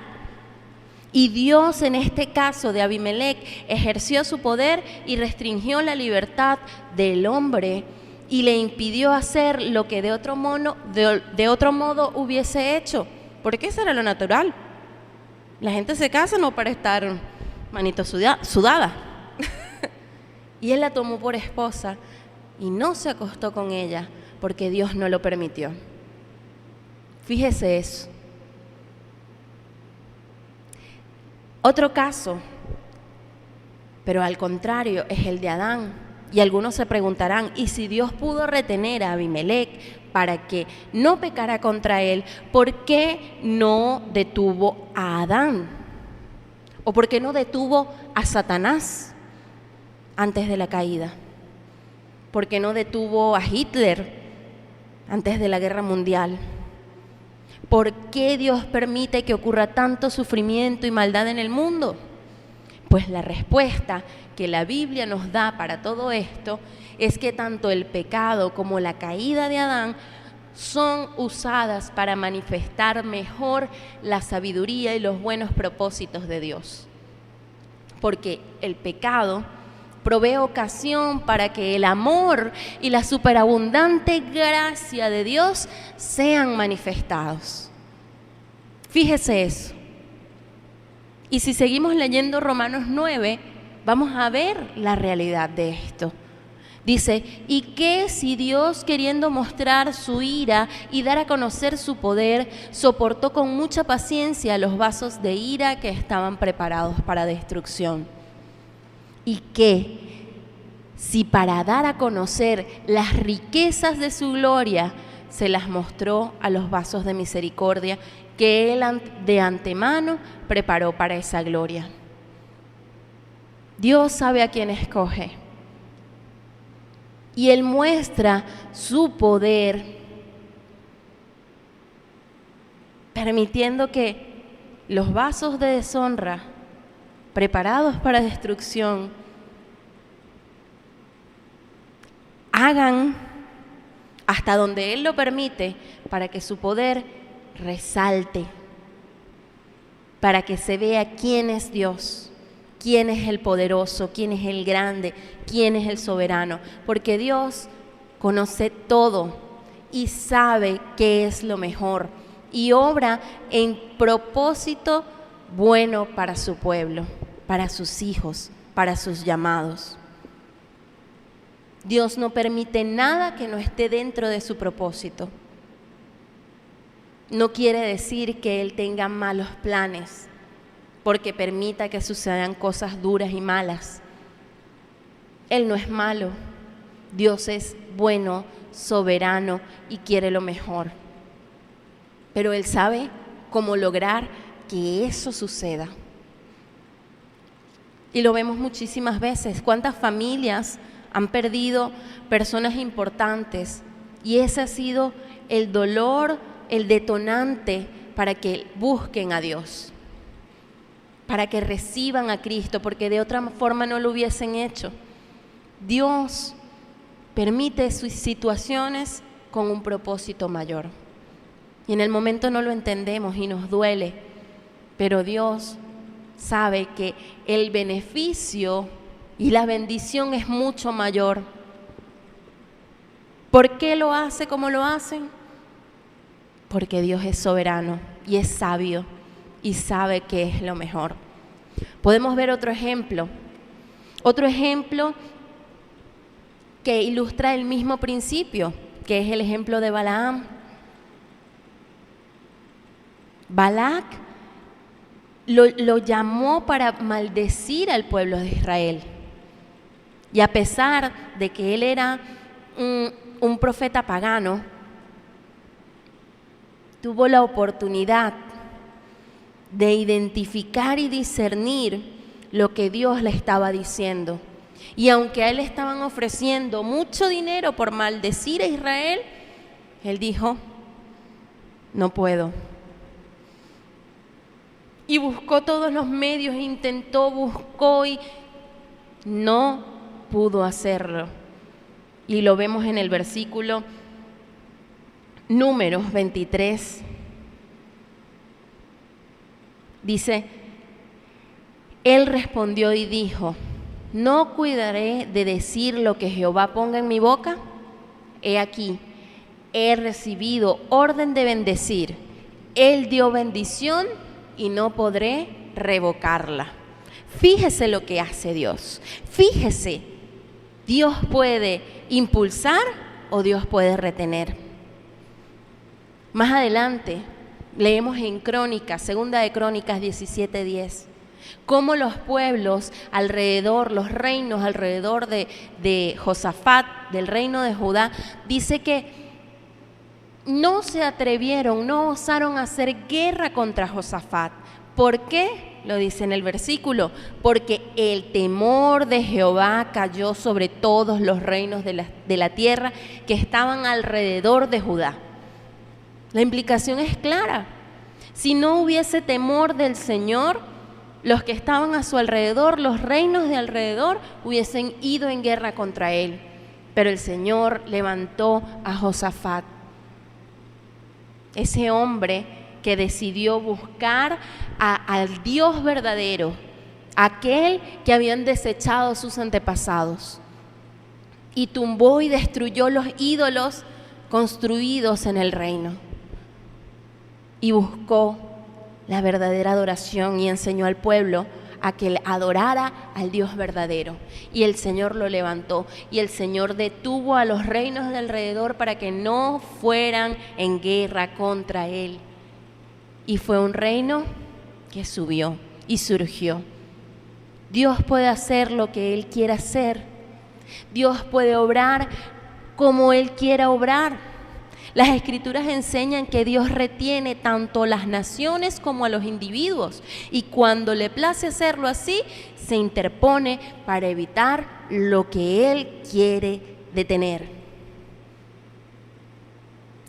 Y Dios, en este caso de Abimelec, ejerció su poder y restringió la libertad del hombre y le impidió hacer lo que de otro modo hubiese hecho, porque eso era lo natural. La gente se casa no para estar manito sudada. Y él la tomó por esposa y no se acostó con ella porque Dios no lo permitió. Fíjese eso. Otro caso, pero al contrario, es el de Adán. Y algunos se preguntarán, ¿y si Dios pudo retener a Abimelec para que no pecara contra él, por qué no detuvo a Adán? ¿O por qué no detuvo a Satanás antes de la caída? ¿Por qué no detuvo a Hitler antes de la guerra mundial? ¿Por qué Dios permite que ocurra tanto sufrimiento y maldad en el mundo? Pues la respuesta que la Biblia nos da para todo esto es que tanto el pecado como la caída de Adán son usadas para manifestar mejor la sabiduría y los buenos propósitos de Dios. Porque el pecado provee ocasión para que el amor y la superabundante gracia de Dios sean manifestados. Fíjese eso. Y si seguimos leyendo Romanos 9, vamos a ver la realidad de esto. Dice, ¿y qué si Dios, queriendo mostrar su ira y dar a conocer su poder, soportó con mucha paciencia los vasos de ira que estaban preparados para destrucción? ¿Y qué si para dar a conocer las riquezas de su gloria se las mostró a los vasos de misericordia que Él de antemano preparó para esa gloria? Dios sabe a quién escoge. Y Él muestra su poder, permitiendo que los vasos de deshonra, preparados para destrucción, hagan hasta donde Él lo permite para que su poder resalte, para que se vea quién es Dios, quién es el poderoso, quién es el grande, quién es el soberano, porque Dios conoce todo y sabe qué es lo mejor y obra en propósito bueno para su pueblo, para sus hijos, para sus llamados. Dios no permite nada que no esté dentro de su propósito. No quiere decir que Él tenga malos planes, porque permita que sucedan cosas duras y malas. Él no es malo. Dios es bueno, soberano y quiere lo mejor. Pero Él sabe cómo lograr que eso suceda. Y lo vemos muchísimas veces. ¿Cuántas familias han perdido personas importantes? Y ese ha sido el dolor, el detonante para que busquen a Dios, para que reciban a Cristo, porque de otra forma no lo hubiesen hecho. Dios permite sus situaciones con un propósito mayor. Y en el momento no lo entendemos y nos duele, pero Dios sabe que el beneficio y la bendición es mucho mayor. ¿Por qué lo hace como lo hacen? Porque Dios es soberano y es sabio y sabe qué es lo mejor. Podemos ver otro ejemplo que ilustra el mismo principio, que es el ejemplo de Balaam. Balac lo llamó para maldecir al pueblo de Israel. Y a pesar de que él era un profeta pagano, tuvo la oportunidad de identificar y discernir lo que Dios le estaba diciendo. Y aunque a él le estaban ofreciendo mucho dinero por maldecir a Israel, él dijo, no puedo. Y buscó todos los medios, buscó y no pudo hacerlo. Y lo vemos en el versículo Números 23. Dice, él respondió y dijo, ¿no cuidaré de decir lo que Jehová ponga en mi boca? He aquí, he recibido orden de bendecir. Él dio bendición y no podré revocarla. Fíjese lo que hace Dios. Fíjese, Dios puede impulsar o Dios puede retener. Más adelante leemos en Crónicas, segunda de Crónicas 17:10, cómo los pueblos alrededor, los reinos alrededor de Josafat, del reino de Judá, dice que no se atrevieron, no osaron hacer guerra contra Josafat. ¿Por qué? Lo dice en el versículo, porque el temor de Jehová cayó sobre todos los reinos de la tierra que estaban alrededor de Judá. La implicación es clara. Si no hubiese temor del Señor, los que estaban a su alrededor, los reinos de alrededor, hubiesen ido en guerra contra él. Pero el Señor levantó a Josafat, ese hombre que decidió buscar al Dios verdadero, aquel que habían desechado sus antepasados, y tumbó y destruyó los ídolos construidos en el reino, y buscó la verdadera adoración y enseñó al pueblo a que adorara al Dios verdadero. Y el Señor lo levantó y el Señor detuvo a los reinos de alrededor para que no fueran en guerra contra él. Y fue un reino que subió y surgió. Dios puede hacer lo que Él quiera hacer. Dios puede obrar como Él quiera obrar. Las Escrituras enseñan que Dios retiene tanto a las naciones como a los individuos, y cuando le place hacerlo así, se interpone para evitar lo que Él quiere detener.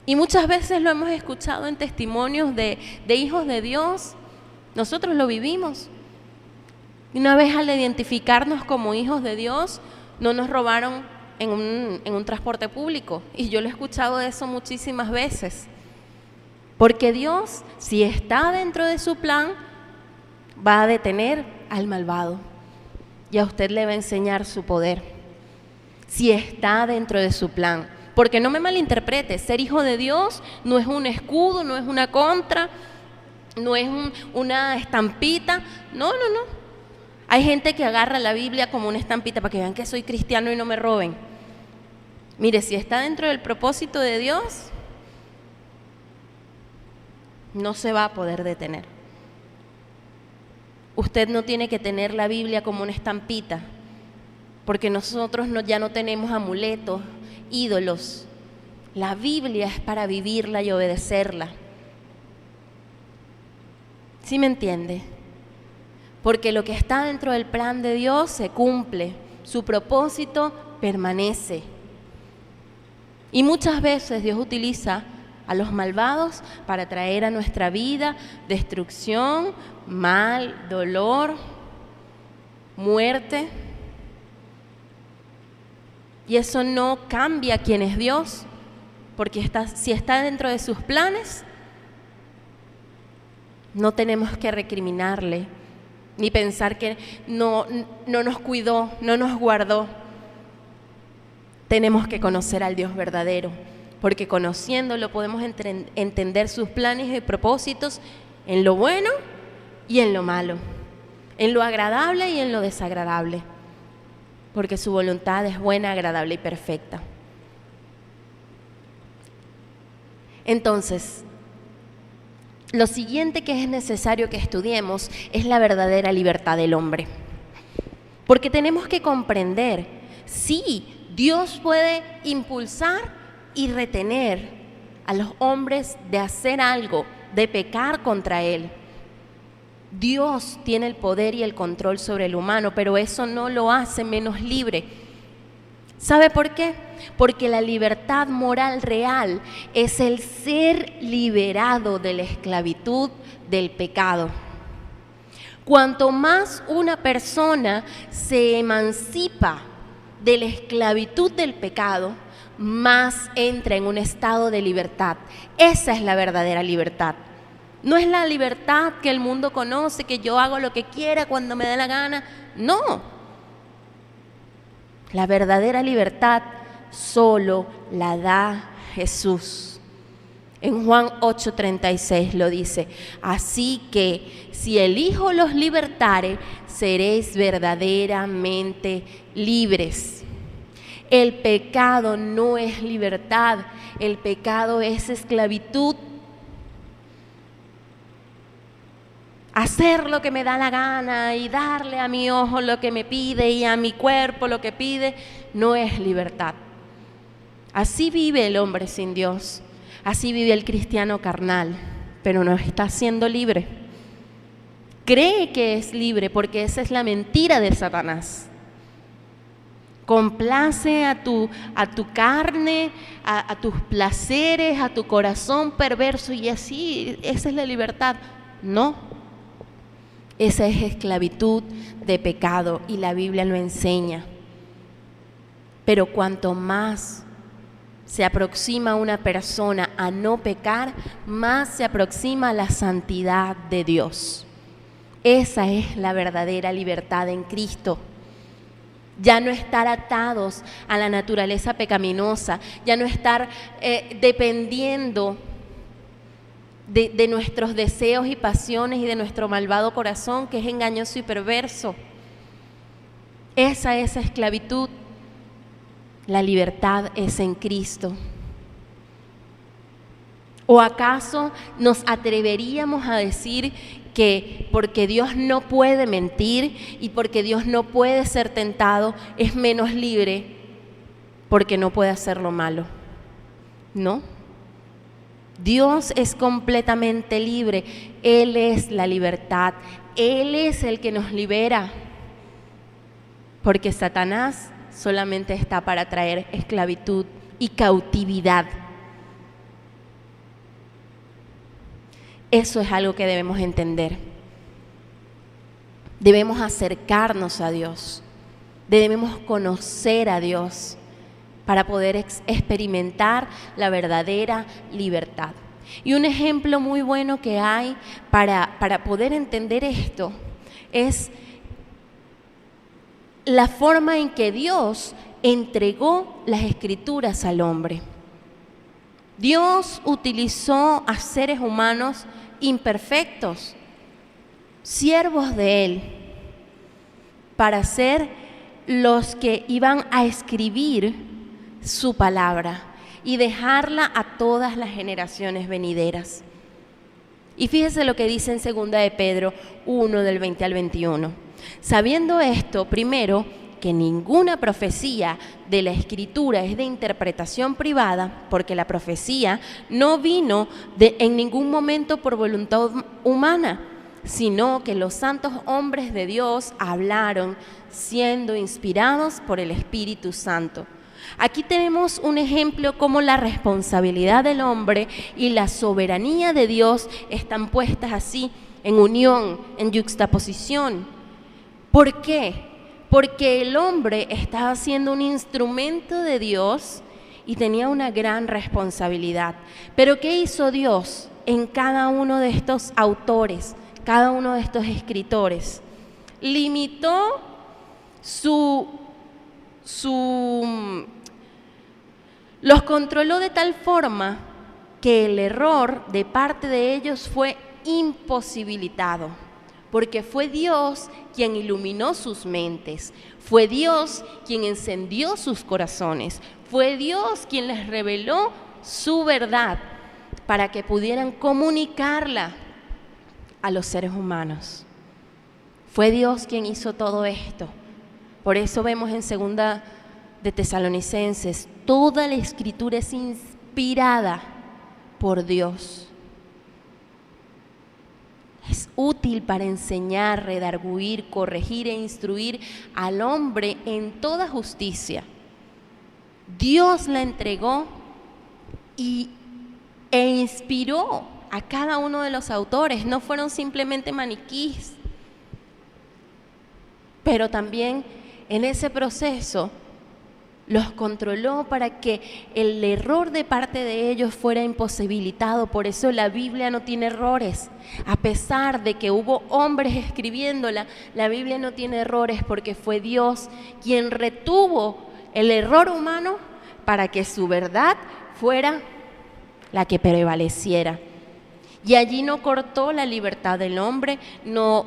Y muchas veces lo hemos escuchado en testimonios de hijos de Dios. Nosotros lo vivimos. Una vez al identificarnos como hijos de Dios, no nos robaron en un transporte público. Y yo lo he escuchado de eso muchísimas veces. Porque Dios, si está dentro de su plan, va a detener al malvado. Y a usted le va a enseñar su poder. Si está dentro de su plan. Porque no me malinterprete, ser hijo de Dios no es un escudo, no es una contra, no es una estampita. No. Hay gente que agarra la Biblia como una estampita para que vean que soy cristiano y no me roben. Mire, si está dentro del propósito de Dios, no se va a poder detener. Usted no tiene que tener la Biblia como una estampita. porque nosotros ya no tenemos amuletos, ídolos. La Biblia es para vivirla y obedecerla. ¿Sí me entiende? Porque lo que está dentro del plan de Dios se cumple, su propósito permanece. Y muchas veces Dios utiliza a los malvados para traer a nuestra vida destrucción, mal, dolor, muerte. Y eso no cambia quién es Dios, porque si está dentro de sus planes, no tenemos que recriminarle, ni pensar que no nos cuidó, no nos guardó. Tenemos que conocer al Dios verdadero, porque conociéndolo podemos entender sus planes y propósitos en lo bueno y en lo malo, en lo agradable y en lo desagradable, porque su voluntad es buena, agradable y perfecta. Entonces, lo siguiente que es necesario que estudiemos es la verdadera libertad del hombre, porque tenemos que comprender, sí, Dios puede impulsar y retener a los hombres de hacer algo, de pecar contra Él. Dios tiene el poder y el control sobre el humano, pero eso no lo hace menos libre. ¿Sabe por qué? Porque la libertad moral real es el ser liberado de la esclavitud del pecado. Cuanto más una persona se emancipa de la esclavitud del pecado, más entra en un estado de libertad. Esa es la verdadera libertad. No es la libertad que el mundo conoce, que yo hago lo que quiera cuando me dé la gana. No. La verdadera libertad solo la da Jesús. En Juan 8:36 lo dice: así que si el Hijo los libertare, seréis verdaderamente libres. El pecado no es libertad, el pecado es esclavitud. Hacer lo que me da la gana y darle a mi ojo lo que me pide y a mi cuerpo lo que pide, no es libertad. Así vive el hombre sin Dios, así vive el cristiano carnal, pero no está siendo libre. Cree que es libre porque esa es la mentira de Satanás. Complace a tu carne, a tus placeres, a tu corazón perverso y así, esa es la libertad. No, esa es esclavitud de pecado y la Biblia lo enseña. Pero cuanto más se aproxima una persona a no pecar, más se aproxima a la santidad de Dios. Esa es la verdadera libertad en Cristo. Ya no estar atados a la naturaleza pecaminosa, ya no estar dependiendo de nuestros deseos y pasiones y de nuestro malvado corazón que es engañoso y perverso. Esa es esclavitud. La libertad es en Cristo. ¿O acaso nos atreveríamos a decir que porque Dios no puede mentir y porque Dios no puede ser tentado, es menos libre porque no puede hacer lo malo? No. Dios es completamente libre. Él es la libertad. Él es el que nos libera. Porque Satanás solamente está para traer esclavitud y cautividad. Eso es algo que debemos entender. Debemos acercarnos a Dios. Debemos conocer a Dios para poder experimentar la verdadera libertad. Y un ejemplo muy bueno que hay para poder entender esto es la forma en que Dios entregó las Escrituras al hombre. Dios utilizó a seres humanos imperfectos, siervos de Él, para ser los que iban a escribir su palabra y dejarla a todas las generaciones venideras. Y fíjese lo que dice en 2 de Pedro 1, del 20 al 21. Sabiendo esto, primero, que ninguna profecía de la Escritura es de interpretación privada, porque la profecía no vino en ningún momento por voluntad humana, sino que los santos hombres de Dios hablaron siendo inspirados por el Espíritu Santo. Aquí tenemos un ejemplo cómo la responsabilidad del hombre y la soberanía de Dios están puestas así, en unión, en yuxtaposición. ¿Por qué? Porque el hombre estaba siendo un instrumento de Dios y tenía una gran responsabilidad. Pero ¿qué hizo Dios en cada uno de estos autores, cada uno de estos escritores? Limitó los controló de tal forma que el error de parte de ellos fue imposibilitado, porque fue Dios quien iluminó sus mentes, fue Dios quien encendió sus corazones, fue Dios quien les reveló su verdad para que pudieran comunicarla a los seres humanos. Fue Dios quien hizo todo esto. Por eso vemos en 2 de Tesalonicenses, toda la Escritura es inspirada por Dios. Es útil para enseñar, redarguir, corregir e instruir al hombre en toda justicia. Dios la entregó e inspiró a cada uno de los autores. No fueron simplemente maniquís, pero también en ese proceso los controló para que el error de parte de ellos fuera imposibilitado. Por eso la Biblia no tiene errores. A pesar de que hubo hombres escribiéndola, la Biblia no tiene errores porque fue Dios quien retuvo el error humano para que su verdad fuera la que prevaleciera. Y allí no cortó la libertad del hombre, no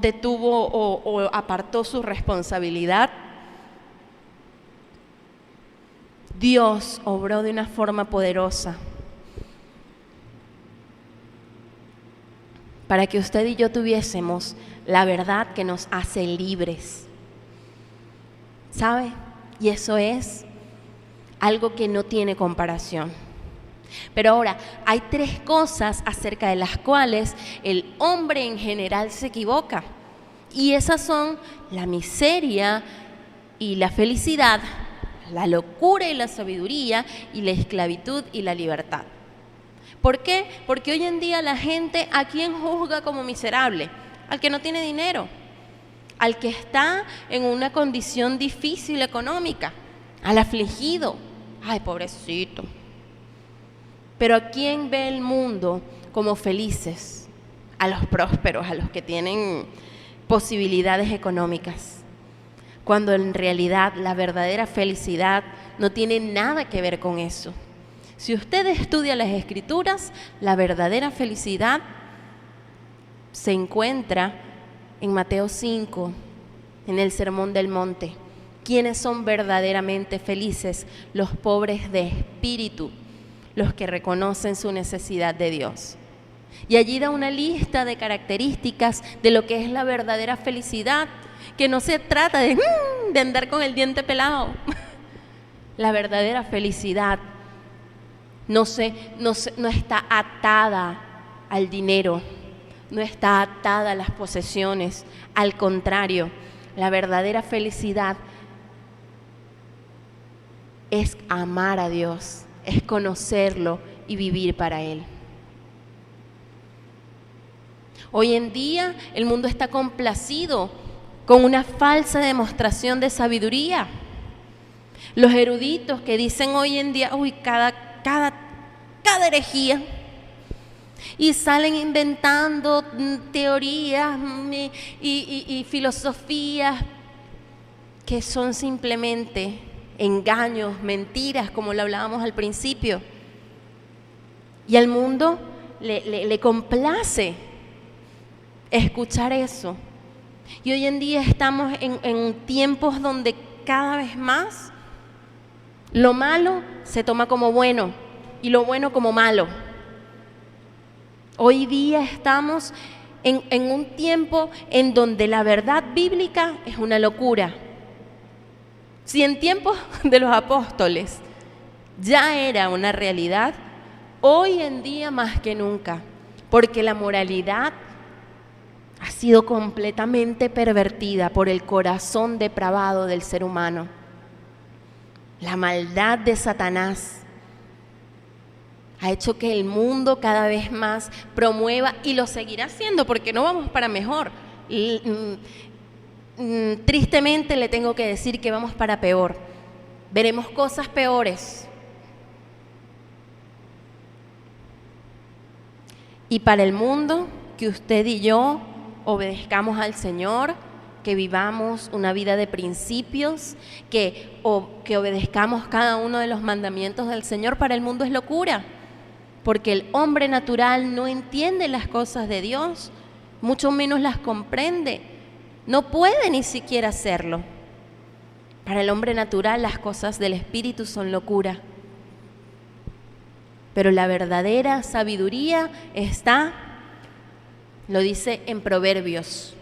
detuvo o apartó su responsabilidad. Dios obró de una forma poderosa para que usted y yo tuviésemos la verdad que nos hace libres. ¿Sabe? Y eso es algo que no tiene comparación. Pero ahora, hay 3 cosas acerca de las cuales el hombre en general se equivoca. Y esas son la miseria y la felicidad, la locura y la sabiduría, y la esclavitud y la libertad. ¿Por qué? Porque hoy en día la gente, ¿a quién juzga como miserable? Al que no tiene dinero, al que está en una condición difícil económica, al afligido. Ay, pobrecito. Pero ¿a quién ve el mundo como felices? A los prósperos, a los que tienen posibilidades económicas. Cuando en realidad la verdadera felicidad no tiene nada que ver con eso. Si usted estudia las Escrituras, la verdadera felicidad se encuentra en Mateo 5, en el Sermón del Monte. ¿Quiénes son verdaderamente felices? Los pobres de espíritu, los que reconocen su necesidad de Dios. Y allí da una lista de características de lo que es la verdadera felicidad, que no se trata de andar con el diente pelado. La verdadera felicidad no está atada al dinero, no está atada a las posesiones. Al contrario, la verdadera felicidad es amar a Dios, es conocerlo y vivir para Él. Hoy en día el mundo está complacido con una falsa demostración de sabiduría. Los eruditos que dicen hoy en día, cada herejía, y salen inventando teorías y filosofías que son simplemente engaños, mentiras, como lo hablábamos al principio. Y al mundo le complace escuchar eso. Y hoy en día estamos en tiempos donde cada vez más lo malo se toma como bueno y lo bueno como malo. Hoy día estamos en un tiempo en donde la verdad bíblica es una locura Si en tiempos de los apóstoles ya era una realidad, hoy en día más que nunca, porque la moralidad ha sido completamente pervertida por el corazón depravado del ser humano. La maldad de Satanás ha hecho que el mundo cada vez más promueva, y lo seguirá haciendo porque no vamos para mejor. Tristemente le tengo que decir que vamos para peor. Veremos cosas peores. Y para el mundo, que usted y yo obedezcamos al Señor, que vivamos una vida de principios, que obedezcamos cada uno de los mandamientos del Señor, para el mundo es locura, porque el hombre natural no entiende las cosas de Dios, mucho menos las comprende, no puede ni siquiera hacerlo. Para el hombre natural las cosas del Espíritu son locura, pero la verdadera sabiduría está, lo dice en Proverbios.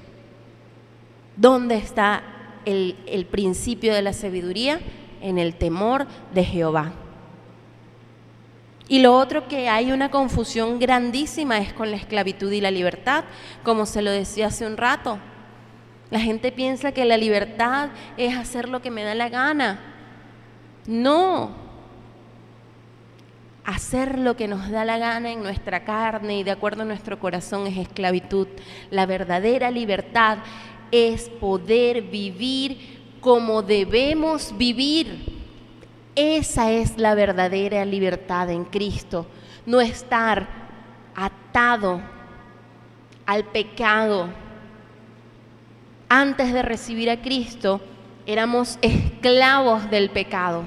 ¿Dónde está el principio de la sabiduría? En el temor de Jehová. Y lo otro, que hay una confusión grandísima, es con la esclavitud y la libertad, como se lo decía hace un rato. La gente piensa que la libertad es hacer lo que me da la gana. No. Hacer lo que nos da la gana en nuestra carne y de acuerdo a nuestro corazón es esclavitud. La verdadera libertad es poder vivir como debemos vivir. Esa es la verdadera libertad en Cristo. No estar atado al pecado. Antes de recibir a Cristo, éramos esclavos del pecado,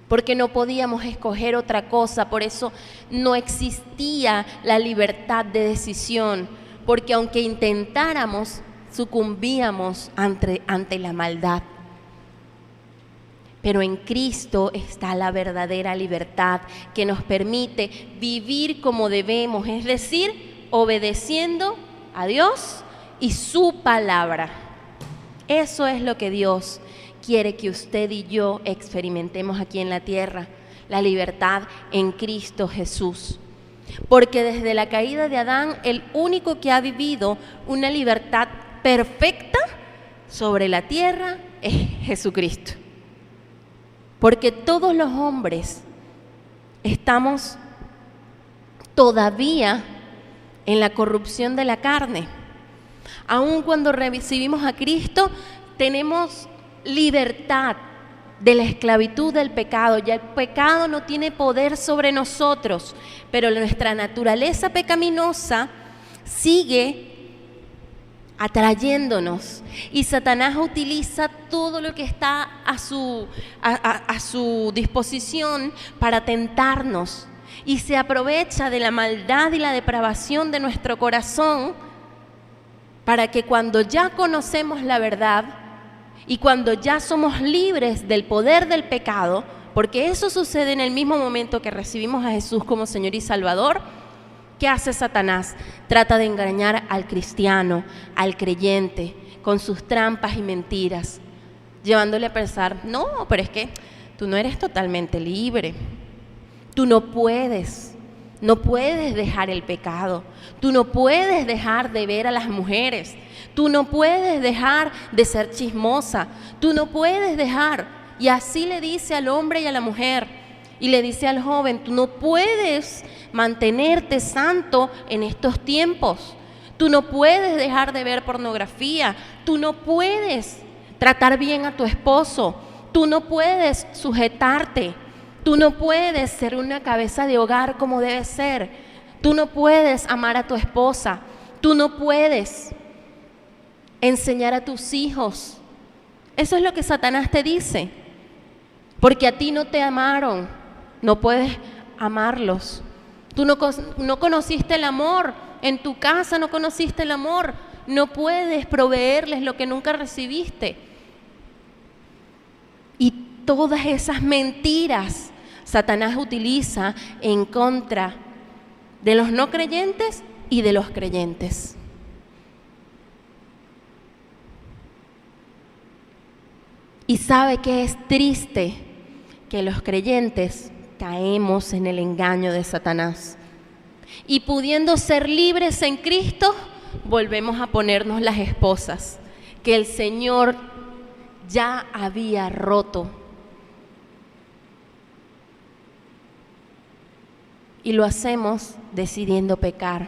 porque no podíamos escoger otra cosa. Por eso no existía la libertad de decisión, porque aunque intentáramos, sucumbíamos ante la maldad. Pero en Cristo está la verdadera libertad que nos permite vivir como debemos, es decir, obedeciendo a Dios y su palabra. Eso es lo que Dios quiere que usted y yo experimentemos aquí en la tierra, la libertad en Cristo Jesús. Porque desde la caída de Adán, el único que ha vivido una libertad perfecta sobre la tierra es Jesucristo. Porque todos los hombres estamos todavía en la corrupción de la carne. Aun cuando recibimos a Cristo, tenemos libertad de la esclavitud del pecado. Ya el pecado no tiene poder sobre nosotros, pero nuestra naturaleza pecaminosa sigue atrayéndonos, y Satanás utiliza todo lo que está a su disposición para tentarnos, y se aprovecha de la maldad y la depravación de nuestro corazón para que cuando ya conocemos la verdad y cuando ya somos libres del poder del pecado, porque eso sucede en el mismo momento que recibimos a Jesús como Señor y Salvador, ¿qué hace Satanás? Trata de engañar al cristiano, al creyente, con sus trampas y mentiras, llevándole a pensar, no, pero es que tú no eres totalmente libre, tú no puedes dejar el pecado, tú no puedes dejar de ver a las mujeres, tú no puedes dejar de ser chismosa, tú no puedes dejar, y así le dice al hombre y a la mujer, y le dice al joven, tú no puedes mantenerte santo en estos tiempos, tú no puedes dejar de ver pornografía, tú no puedes tratar bien a tu esposo, tú no puedes sujetarte, tú no puedes ser una cabeza de hogar como debe ser, tú no puedes amar a tu esposa, tú no puedes enseñar a tus hijos. Eso es lo que Satanás te dice, porque a ti no te amaron, no puedes amarlos. Tú no conociste el amor, en tu casa no conociste el amor, no puedes proveerles lo que nunca recibiste. Y todas esas mentiras Satanás utiliza en contra de los no creyentes y de los creyentes. Y sabe que es triste que los creyentes caemos en el engaño de Satanás. Y pudiendo ser libres en Cristo, volvemos a ponernos las esposas que el Señor ya había roto. Y lo hacemos decidiendo pecar,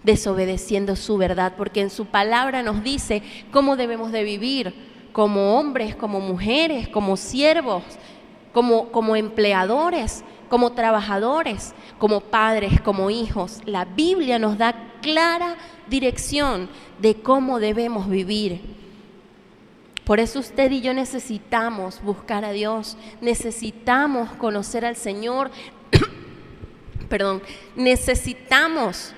desobedeciendo su verdad, porque en su palabra nos dice cómo debemos de vivir, como hombres, como mujeres, como siervos, como empleadores, como trabajadores, como padres, como hijos. La Biblia nos da clara dirección de cómo debemos vivir. Por eso usted y yo necesitamos buscar a Dios, necesitamos conocer al Señor, necesitamos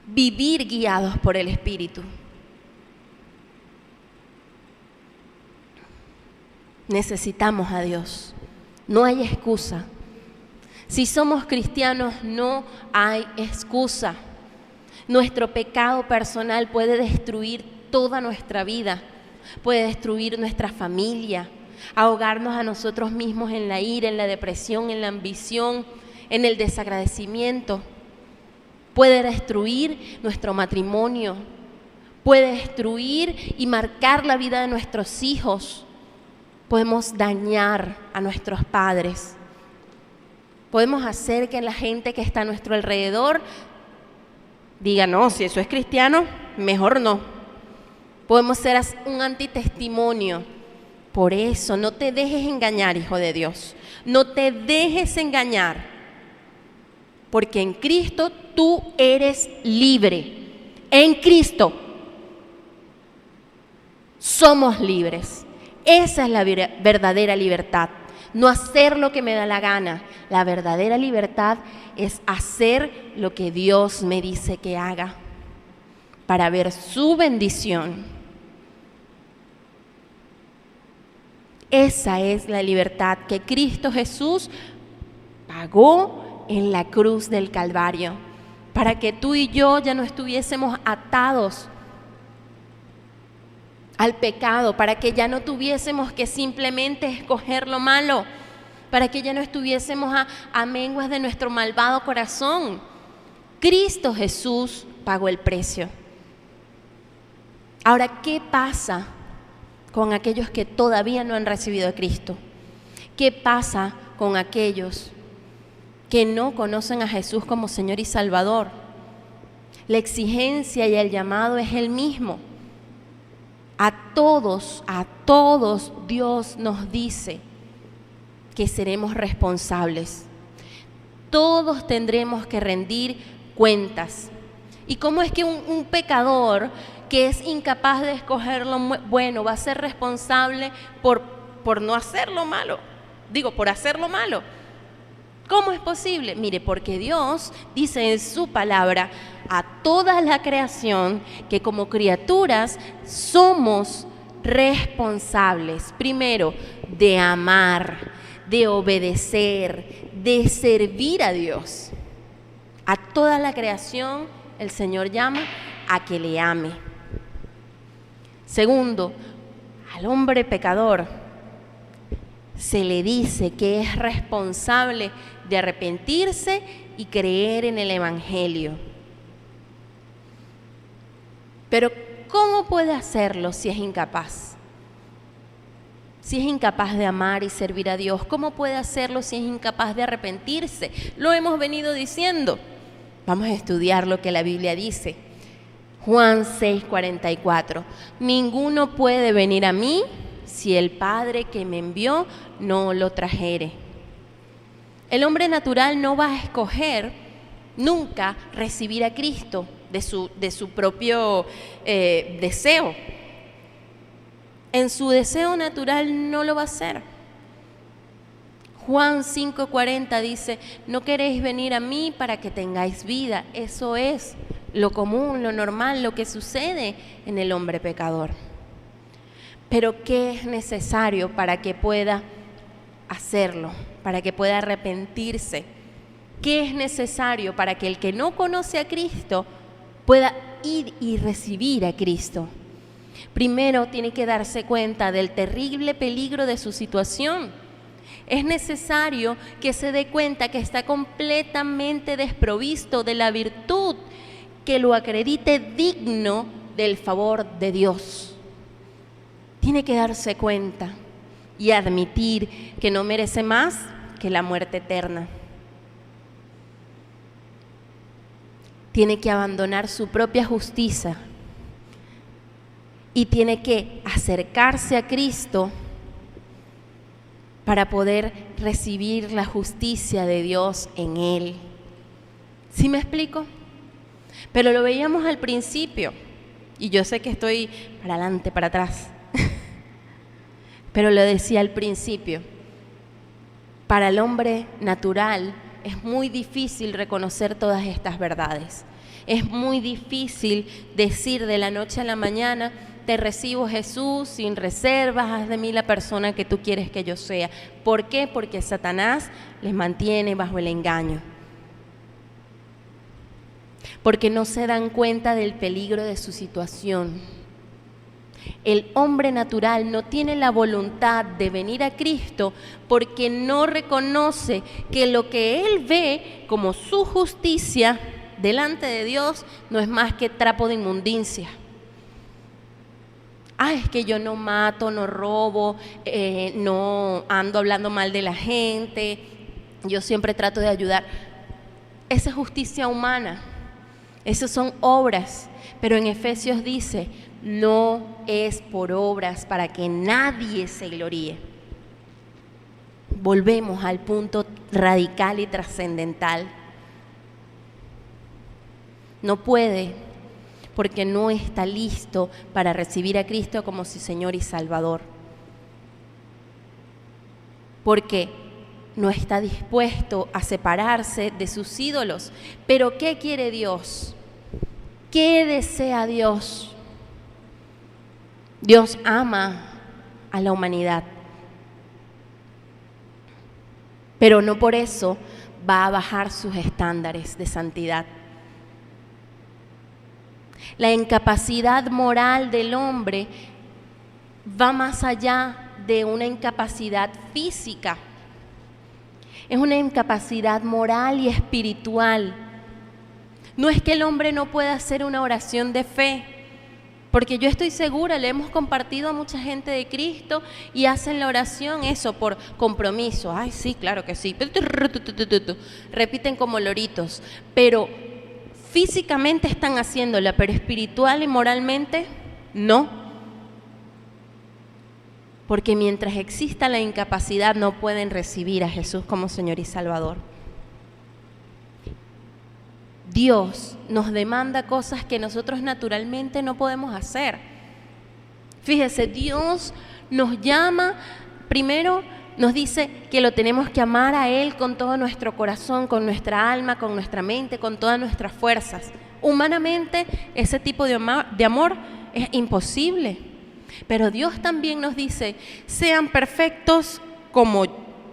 vivir guiados por el Espíritu. Necesitamos a Dios. No hay excusa. Si somos cristianos, no hay excusa. Nuestro pecado personal puede destruir toda nuestra vida, puede destruir nuestra familia, ahogarnos a nosotros mismos en la ira, en la depresión, en la ambición, en el desagradecimiento. Puede destruir nuestro matrimonio, puede destruir y marcar la vida de nuestros hijos. Podemos dañar a nuestros padres. Podemos hacer que la gente que está a nuestro alrededor diga, no, si eso es cristiano, mejor no. Podemos ser un antitestimonio. Por eso, no te dejes engañar, hijo de Dios. No te dejes engañar. Porque en Cristo tú eres libre. En Cristo somos libres. Esa es la verdadera libertad. No hacer lo que me da la gana. La verdadera libertad es hacer lo que Dios me dice que haga para ver su bendición. Esa es la libertad que Cristo Jesús pagó en la cruz del Calvario, para que tú y yo ya no estuviésemos atados al pecado, para que ya no tuviésemos que simplemente escoger lo malo, para que ya no estuviésemos a menguas de nuestro malvado corazón. Cristo Jesús pagó el precio. Ahora, ¿qué pasa con aquellos que todavía no han recibido a Cristo? ¿Qué pasa con aquellos que no conocen a Jesús como Señor y Salvador? La exigencia y el llamado es el mismo. A todos Dios nos dice que seremos responsables. Todos tendremos que rendir cuentas. ¿Y cómo es que un pecador que es incapaz de escoger lo bueno va a ser responsable por no hacer lo malo? Por hacer lo malo. ¿Cómo es posible? Mire, porque Dios dice en su palabra a toda la creación que como criaturas somos responsables, primero, de amar, de obedecer, de servir a Dios. A toda la creación el Señor llama a que le ame. Segundo, al hombre pecador se le dice que es responsable de arrepentirse y creer en el Evangelio. Pero ¿cómo puede hacerlo si es incapaz? Si es incapaz de amar y servir a Dios, ¿cómo puede hacerlo si es incapaz de arrepentirse? Lo hemos venido diciendo. Vamos a estudiar lo que la Biblia dice. Juan 6:44. Ninguno puede venir a mí si el Padre que me envió no lo trajere. El hombre natural no va a escoger nunca recibir a Cristo de su propio deseo. En su deseo natural no lo va a hacer. Juan 5:40 dice, no queréis venir a mí para que tengáis vida. Eso es lo común, lo normal, lo que sucede en el hombre pecador. Pero ¿qué es necesario para que pueda hacerlo? Para que pueda arrepentirse. ¿Qué es necesario para que el que no conoce a Cristo pueda ir y recibir a Cristo? Primero tiene que darse cuenta del terrible peligro de su situación. Es necesario que se dé cuenta que está completamente desprovisto de la virtud que lo acredite digno del favor de Dios. Tiene que darse cuenta y admitir que no merece más que la muerte eterna. Tiene que abandonar su propia justicia y tiene que acercarse a Cristo para poder recibir la justicia de Dios en Él. ¿Sí me explico? Pero lo veíamos al principio, y yo sé que estoy para adelante, para atrás, pero lo decía al principio, para el hombre natural es muy difícil reconocer todas estas verdades. Es muy difícil decir de la noche a la mañana: te recibo, Jesús, sin reservas, haz de mí la persona que tú quieres que yo sea. ¿Por qué? Porque Satanás les mantiene bajo el engaño. Porque no se dan cuenta del peligro de su situación. El hombre natural no tiene la voluntad de venir a Cristo porque no reconoce que lo que él ve como su justicia delante de Dios no es más que trapo de inmundicia. Es que yo no mato, no robo, no ando hablando mal de la gente, yo siempre trato de ayudar. Esa es justicia humana, esas son obras, pero en Efesios dice: no es por obras para que nadie se gloríe. Volvemos al punto radical y trascendental. No puede, porque no está listo para recibir a Cristo como su Señor y Salvador. Porque no está dispuesto a separarse de sus ídolos. Pero ¿qué quiere Dios? ¿Qué desea Dios? Dios ama a la humanidad, pero no por eso va a bajar sus estándares de santidad. La incapacidad moral del hombre va más allá de una incapacidad física. Es una incapacidad moral y espiritual. No es que el hombre no pueda hacer una oración de fe, porque yo estoy segura, le hemos compartido a mucha gente de Cristo y hacen la oración eso por compromiso. Ay, sí, claro que sí. Repiten como loritos, pero físicamente están haciéndola, pero espiritual y moralmente no. Porque mientras exista la incapacidad no pueden recibir a Jesús como Señor y Salvador. Dios nos demanda cosas que nosotros naturalmente no podemos hacer. Fíjese, Dios nos llama, primero nos dice que lo tenemos que amar a Él con todo nuestro corazón, con nuestra alma, con nuestra mente, con todas nuestras fuerzas. Humanamente, ese tipo de amor es imposible. Pero Dios también nos dice: sean perfectos como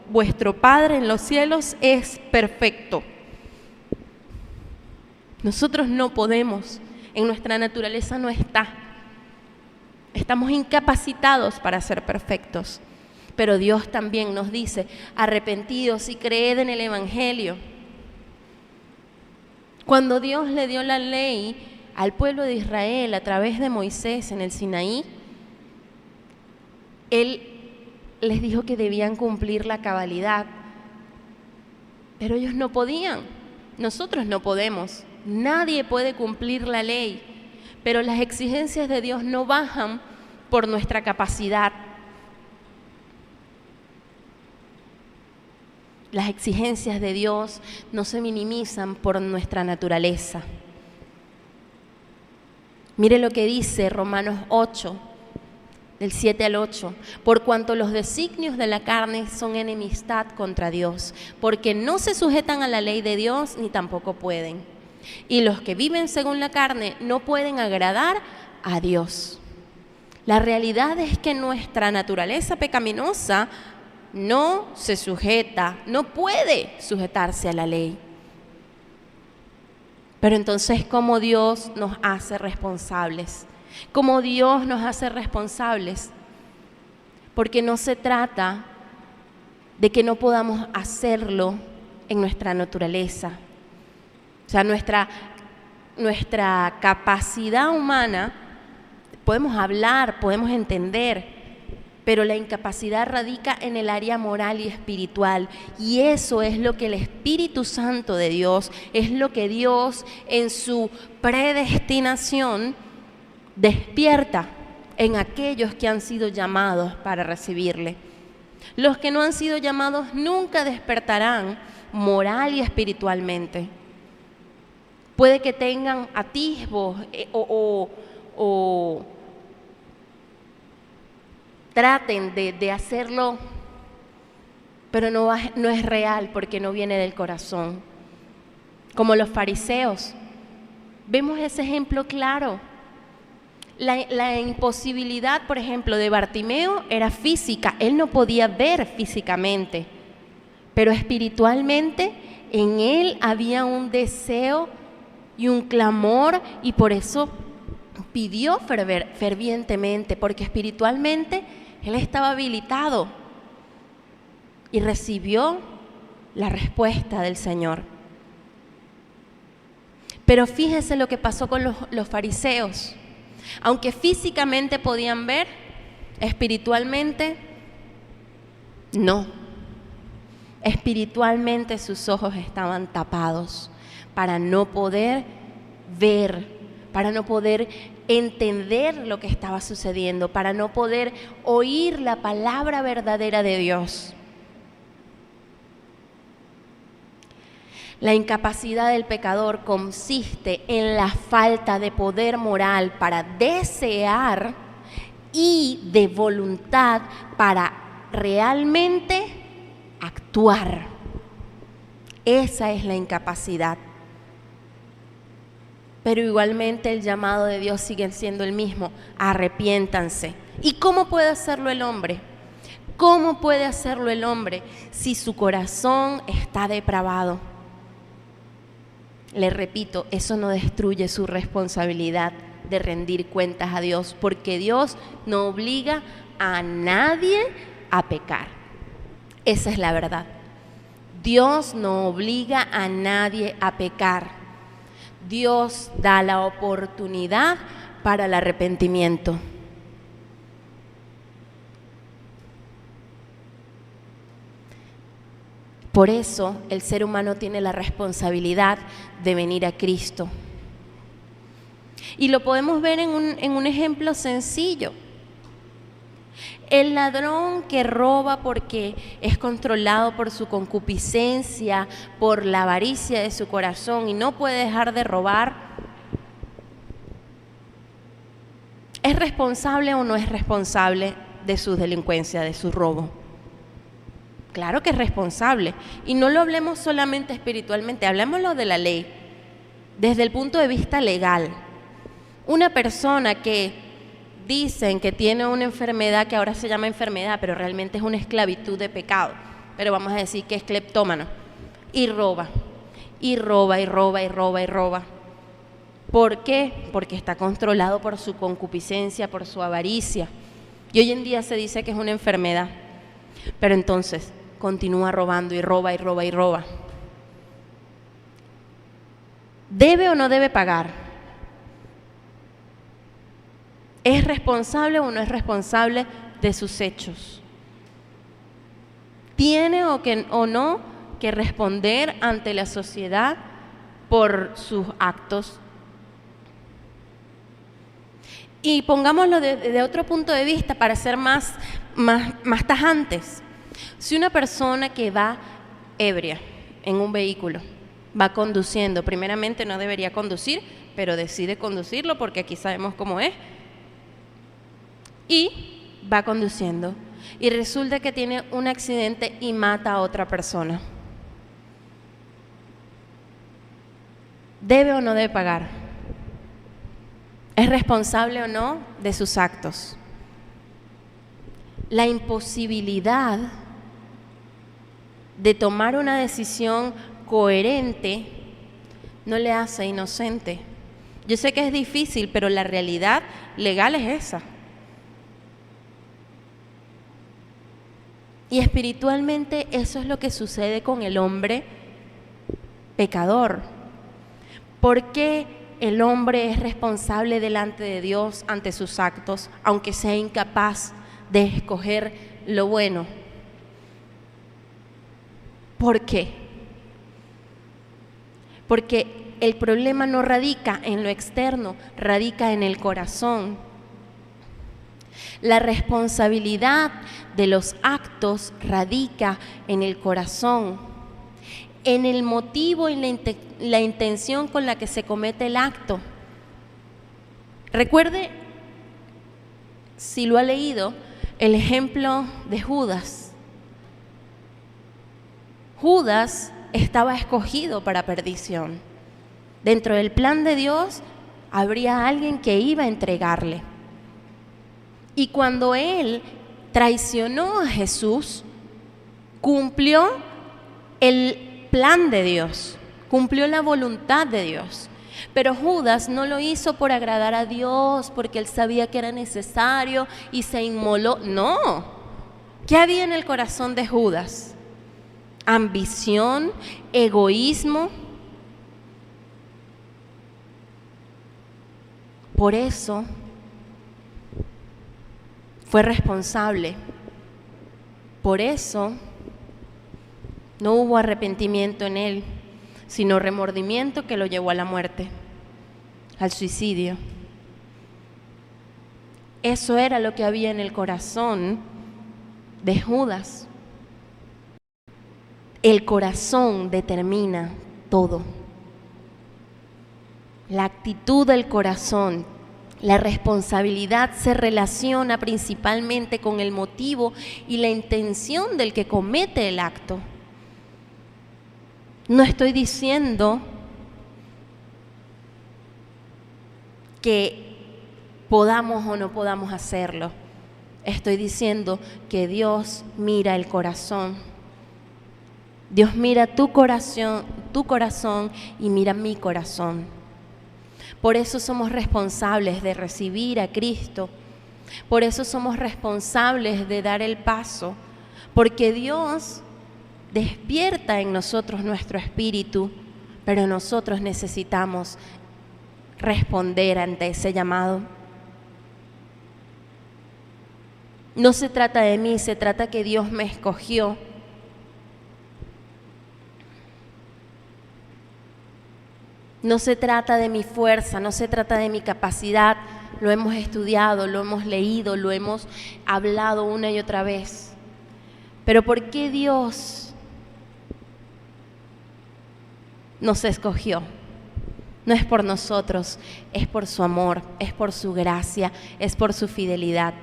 vuestro Padre en los cielos es perfecto. Nosotros no podemos, en nuestra naturaleza no está. Estamos incapacitados para ser perfectos. Pero Dios también nos dice: arrepentidos y creed en el Evangelio. Cuando Dios le dio la ley al pueblo de Israel a través de Moisés en el Sinaí, Él les dijo que debían cumplir la cabalidad, pero ellos no podían. Nosotros no podemos. Nadie puede cumplir la ley, pero las exigencias de Dios no bajan por nuestra capacidad. Las exigencias de Dios no se minimizan por nuestra naturaleza. Mire lo que dice Romanos 8, del 7 al 8. Por cuanto los designios de la carne son enemistad contra Dios, porque no se sujetan a la ley de Dios ni tampoco pueden. Y los que viven según la carne no pueden agradar a Dios. La realidad es que nuestra naturaleza pecaminosa no se sujeta, no puede sujetarse a la ley. Pero entonces, ¿cómo Dios nos hace responsables? Cómo Dios nos hace responsables. Porque no se trata de que no podamos hacerlo en nuestra naturaleza. O sea, nuestra capacidad humana, podemos hablar, podemos entender, pero la incapacidad radica en el área moral y espiritual. Y eso es lo que el Espíritu Santo de Dios, es lo que Dios en su predestinación despierta en aquellos que han sido llamados para recibirle. Los que no han sido llamados nunca despertarán moral y espiritualmente. Puede que tengan atisbos o traten de hacerlo, pero no es real porque no viene del corazón. Como los fariseos. Vemos ese ejemplo claro. La imposibilidad, por ejemplo, de Bartimeo era física. Él no podía ver físicamente, pero espiritualmente en él había un deseo y un clamor, y por eso pidió fervientemente, porque espiritualmente él estaba habilitado y recibió la respuesta del Señor. Pero fíjese lo que pasó con los fariseos. Aunque físicamente podían ver, espiritualmente no. Espiritualmente sus ojos estaban tapados para no poder ver, para no poder entender lo que estaba sucediendo, para no poder oír la palabra verdadera de Dios. La incapacidad del pecador consiste en la falta de poder moral para desear y de voluntad para realmente actuar. Esa es la incapacidad. Pero igualmente el llamado de Dios sigue siendo el mismo: arrepiéntanse. ¿Y cómo puede hacerlo el hombre? ¿Cómo puede hacerlo el hombre si su corazón está depravado? Le repito, eso no destruye su responsabilidad de rendir cuentas a Dios, porque Dios no obliga a nadie a pecar. Esa es la verdad. Dios no obliga a nadie a pecar. Dios da la oportunidad para el arrepentimiento. Por eso el ser humano tiene la responsabilidad de venir a Cristo. Y lo podemos ver en un ejemplo sencillo. El ladrón que roba porque es controlado por su concupiscencia, por la avaricia de su corazón y no puede dejar de robar, ¿es responsable o no es responsable de su delincuencia, de su robo? Claro que es responsable. Y no lo hablemos solamente espiritualmente, hablemoslo de la ley, desde el punto de vista legal. Una persona que dicen que tiene una enfermedad que ahora se llama enfermedad, pero realmente es una esclavitud de pecado, pero vamos a decir que es cleptómano, y roba, y roba, y roba, y roba, y roba. ¿Por qué? Porque está controlado por su concupiscencia, por su avaricia. Y hoy en día se dice que es una enfermedad. Pero entonces continúa robando y roba y roba y roba. ¿Debe o no debe pagar? ¿Es responsable o no es responsable de sus hechos? ¿Tiene o no que responder ante la sociedad por sus actos? Y pongámoslo de otro punto de vista para ser más tajantes. Si una persona que va ebria en un vehículo va conduciendo, primeramente no debería conducir, pero decide conducirlo porque aquí sabemos cómo es, y va conduciendo y resulta que tiene un accidente y mata a otra persona, ¿debe o no debe pagar? ¿Es responsable o no de sus actos? La imposibilidad de tomar una decisión coherente no le hace inocente, Yo sé que es difícil, pero la realidad legal es esa. Y espiritualmente eso es lo que sucede con el hombre pecador. ¿Por qué el hombre es responsable delante de Dios ante sus actos, aunque sea incapaz de escoger lo bueno? ¿Por qué? Porque el problema no radica en lo externo, radica en el corazón. La responsabilidad de los actos radica en el corazón, en el motivo y la intención con la que se comete el acto. Recuerde, si lo ha leído, el ejemplo de Judas. Judas estaba escogido para perdición. Dentro del plan de Dios habría alguien que iba a entregarle. Y cuando él traicionó a Jesús, cumplió el plan de Dios, cumplió la voluntad de Dios. Pero Judas no lo hizo por agradar a Dios, porque él sabía que era necesario y se inmoló. No. ¿Qué había en el corazón de Judas? Ambición, egoísmo. Por eso fue responsable. Por eso no hubo arrepentimiento en él, sino remordimiento que lo llevó a la muerte, al suicidio. Eso era lo que había en el corazón de Judas. El corazón determina todo. La actitud del corazón, la responsabilidad se relaciona principalmente con el motivo y la intención del que comete el acto. No estoy diciendo que podamos o no podamos hacerlo. Estoy diciendo que Dios mira el corazón. Dios mira tu corazón y mira mi corazón. Por eso somos responsables de recibir a Cristo. Por eso somos responsables de dar el paso. Porque Dios despierta en nosotros nuestro espíritu, pero nosotros necesitamos responder ante ese llamado. No se trata de mí, se trata que Dios me escogió. No se trata de mi fuerza, no se trata de mi capacidad. Lo hemos estudiado, lo hemos leído, lo hemos hablado una y otra vez. Pero ¿por qué Dios nos escogió? No es por nosotros, es por su amor, es por su gracia, es por su fidelidad.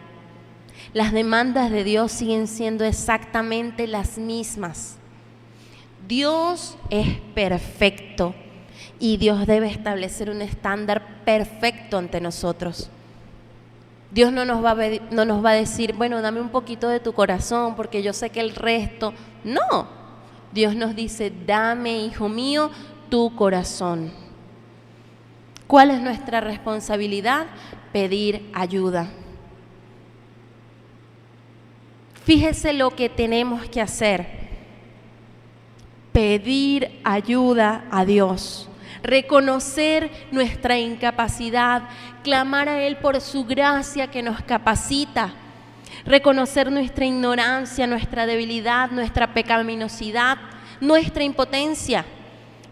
Las demandas de Dios siguen siendo exactamente las mismas. Dios es perfecto y Dios debe establecer un estándar perfecto ante nosotros. Dios no nos va a decir, bueno, dame un poquito de tu corazón porque yo sé que el resto... No, Dios nos dice, dame, hijo mío, tu corazón. ¿Cuál es nuestra responsabilidad? Pedir ayuda. Fíjese lo que tenemos que hacer. Pedir ayuda a Dios. Reconocer nuestra incapacidad, clamar a Él por su gracia que nos capacita, reconocer nuestra ignorancia, nuestra debilidad, nuestra pecaminosidad, nuestra impotencia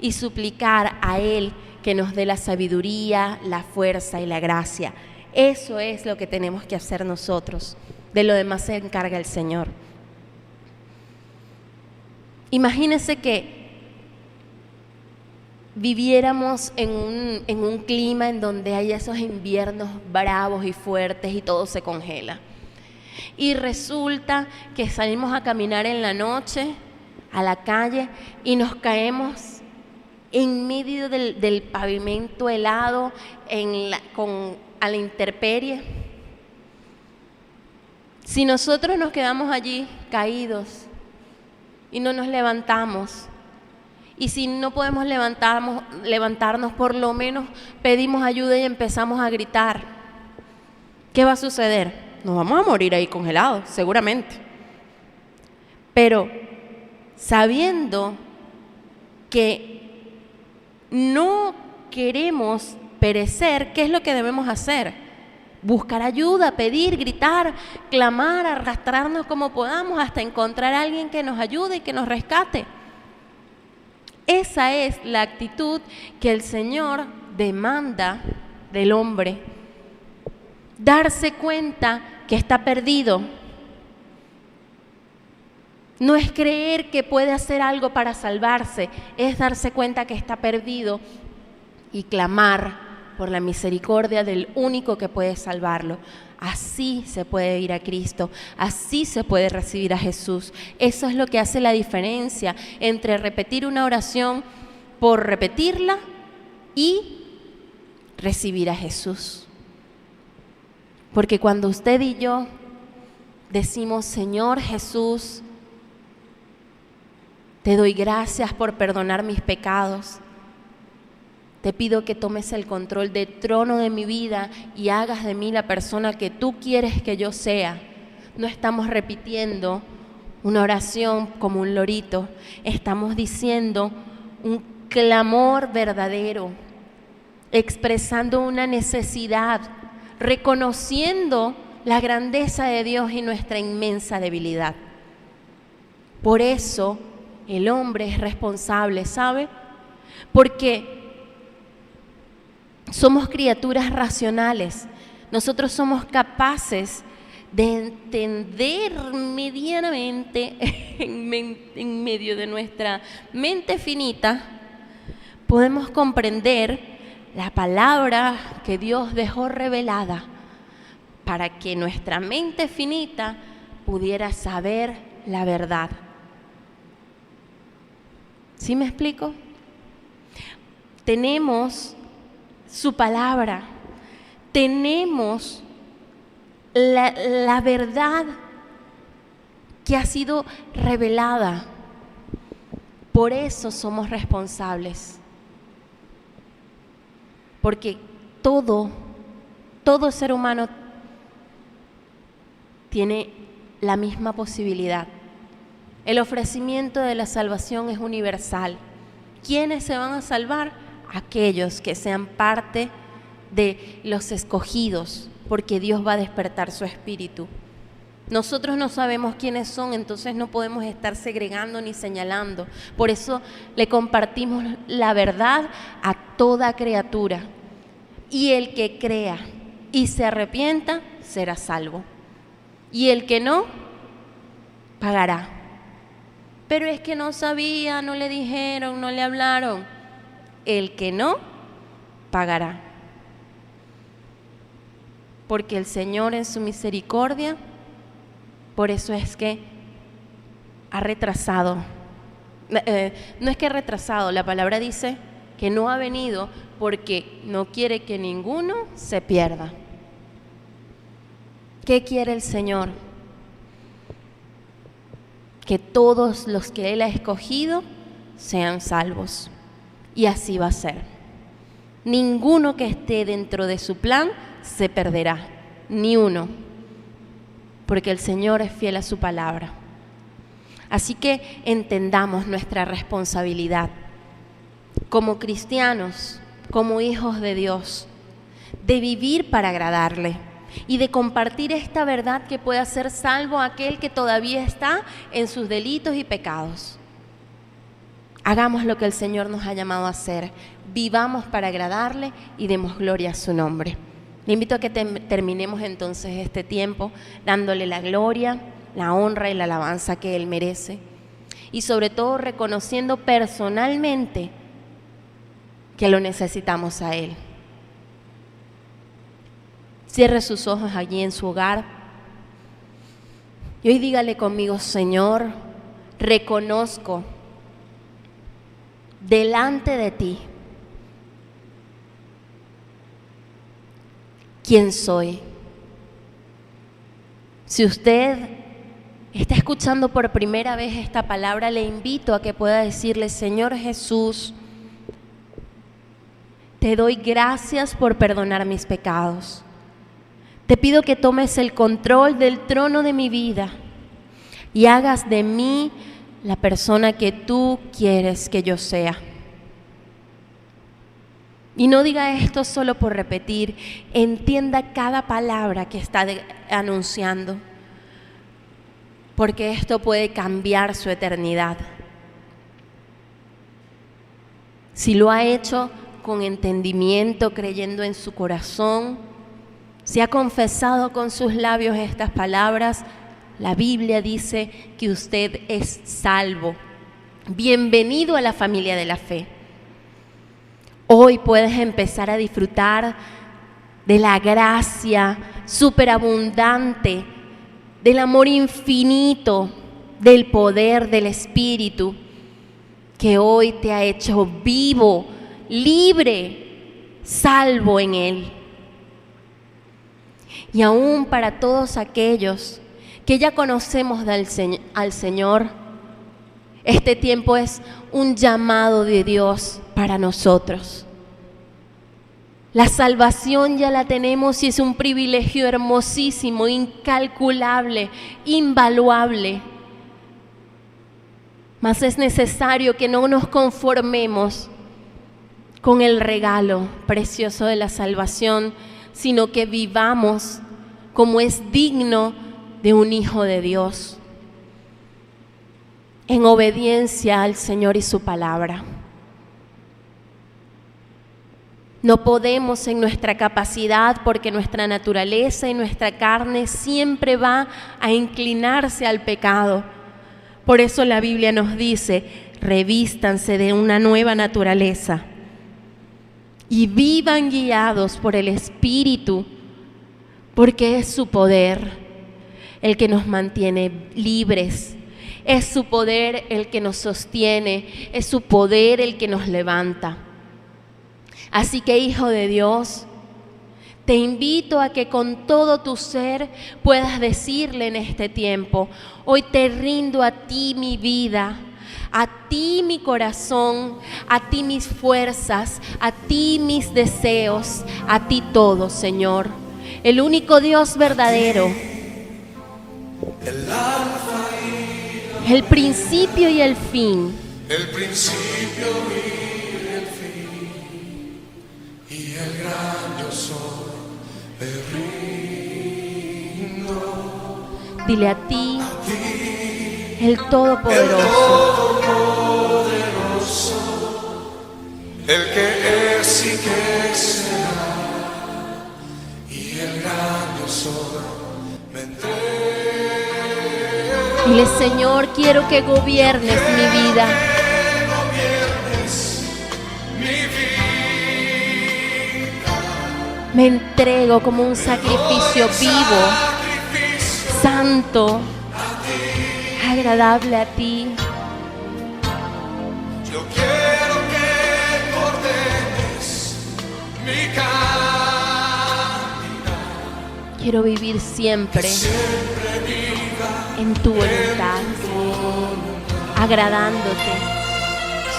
y suplicar a Él que nos dé la sabiduría, la fuerza y la gracia. Eso es lo que tenemos que hacer nosotros. De lo demás se encarga el Señor. Imagínense que viviéramos en un clima en donde hay esos inviernos bravos y fuertes y todo se congela. Y resulta que salimos a caminar en la noche a la calle y nos caemos en medio del pavimento helado a la intemperie. Si nosotros nos quedamos allí caídos y no nos levantamos Y si no podemos levantarnos, por lo menos pedimos ayuda y empezamos a gritar. ¿Qué va a suceder? Nos vamos a morir ahí congelados, seguramente. Pero sabiendo que no queremos perecer, ¿qué es lo que debemos hacer? Buscar ayuda, pedir, gritar, clamar, arrastrarnos como podamos hasta encontrar a alguien que nos ayude y que nos rescate. Esa es la actitud que el Señor demanda del hombre. Darse cuenta que está perdido. No es creer que puede hacer algo para salvarse, es darse cuenta que está perdido y clamar por la misericordia del único que puede salvarlo. Así se puede ir a Cristo, así se puede recibir a Jesús. Eso es lo que hace la diferencia entre repetir una oración por repetirla y recibir a Jesús. Porque cuando usted y yo decimos, Señor Jesús, te doy gracias por perdonar mis pecados. Te pido que tomes el control del trono de mi vida y hagas de mí la persona que tú quieres que yo sea. No estamos repitiendo una oración como un lorito. Estamos diciendo un clamor verdadero, expresando una necesidad, reconociendo la grandeza de Dios y nuestra inmensa debilidad. Por eso el hombre es responsable, ¿sabe? Porque somos criaturas racionales. Nosotros somos capaces de entender medianamente en medio de nuestra mente finita, podemos comprender la palabra que Dios dejó revelada para que nuestra mente finita pudiera saber la verdad. ¿Sí me explico? Tenemos su palabra, tenemos la verdad que ha sido revelada. Por eso somos responsables. Porque todo ser humano tiene la misma posibilidad. El ofrecimiento de la salvación es universal. ¿Quiénes se van a salvar? Aquellos que sean parte de los escogidos, porque Dios va a despertar su espíritu. Nosotros no sabemos quiénes son, entonces no podemos estar segregando ni señalando. Por eso le compartimos la verdad a toda criatura. Y el que crea y se arrepienta será salvo. Y el que no, pagará. Pero es que no sabía, no le dijeron, no le hablaron. El que no, pagará. Porque el Señor en su misericordia, por eso es que ha retrasado. No es que ha retrasado, la palabra dice que no ha venido porque no quiere que ninguno se pierda. ¿Qué quiere el Señor? Que todos los que Él ha escogido sean salvos. Y así va a ser. Ninguno que esté dentro de su plan se perderá, ni uno, porque el Señor es fiel a su palabra. Así que entendamos nuestra responsabilidad como cristianos, como hijos de Dios, de vivir para agradarle y de compartir esta verdad que puede hacer salvo a aquel que todavía está en sus delitos y pecados. Hagamos lo que el Señor nos ha llamado a hacer, vivamos para agradarle y demos gloria a su nombre. Le invito a que terminemos entonces este tiempo dándole la gloria, la honra y la alabanza que Él merece y sobre todo reconociendo personalmente que lo necesitamos a Él. Cierre sus ojos allí en su hogar y hoy dígale conmigo: Señor, reconozco delante de ti quién soy. Si usted está escuchando por primera vez esta palabra, le invito a que pueda decirle: Señor Jesús, te doy gracias por perdonar mis pecados. Te pido que tomes el control del trono de mi vida y hagas de mí la persona que tú quieres que yo sea. Y no diga esto solo por repetir, entienda cada palabra que está anunciando, porque esto puede cambiar su eternidad. Si lo ha hecho con entendimiento, creyendo en su corazón, si ha confesado con sus labios estas palabras, la Biblia dice que usted es salvo. Bienvenido a la familia de la fe. Hoy puedes empezar a disfrutar de la gracia superabundante, del amor infinito, del poder del Espíritu, que hoy te ha hecho vivo, libre, salvo en Él. Y aún para todos aquellos que ya conocemos al Señor, este tiempo es un llamado de Dios para nosotros. La salvación ya la tenemos y es un privilegio hermosísimo, incalculable, invaluable. Mas es necesario que no nos conformemos con el regalo precioso de la salvación, sino que vivamos como es digno de un hijo de Dios, en obediencia al Señor y su palabra. No podemos en nuestra capacidad, porque nuestra naturaleza y nuestra carne siempre va a inclinarse al pecado. Por eso la Biblia nos dice: revístanse de una nueva naturaleza y vivan guiados por el Espíritu, porque es su poder el que nos mantiene libres, es su poder el que nos sostiene, es su poder el que nos levanta. Así que, hijo de Dios, te invito a que con todo tu ser puedas decirle en este tiempo: hoy te rindo a ti mi vida, a ti mi corazón, a ti mis fuerzas, a ti mis deseos, a ti todo, Señor, el único Dios verdadero, el principio y el fin. El principio y el fin, y el gran yo soy, me rindo. Dile a ti, el Todopoderoso, el que es y que será, y el gran yo soy, me entrego. dile: Señor, quiero que gobiernes mi vida. Me entrego como un sacrificio vivo, santo, agradable a ti. Yo quiero que tú ordenes mi camino. Quiero vivir siempre en tu voluntad, agradándote,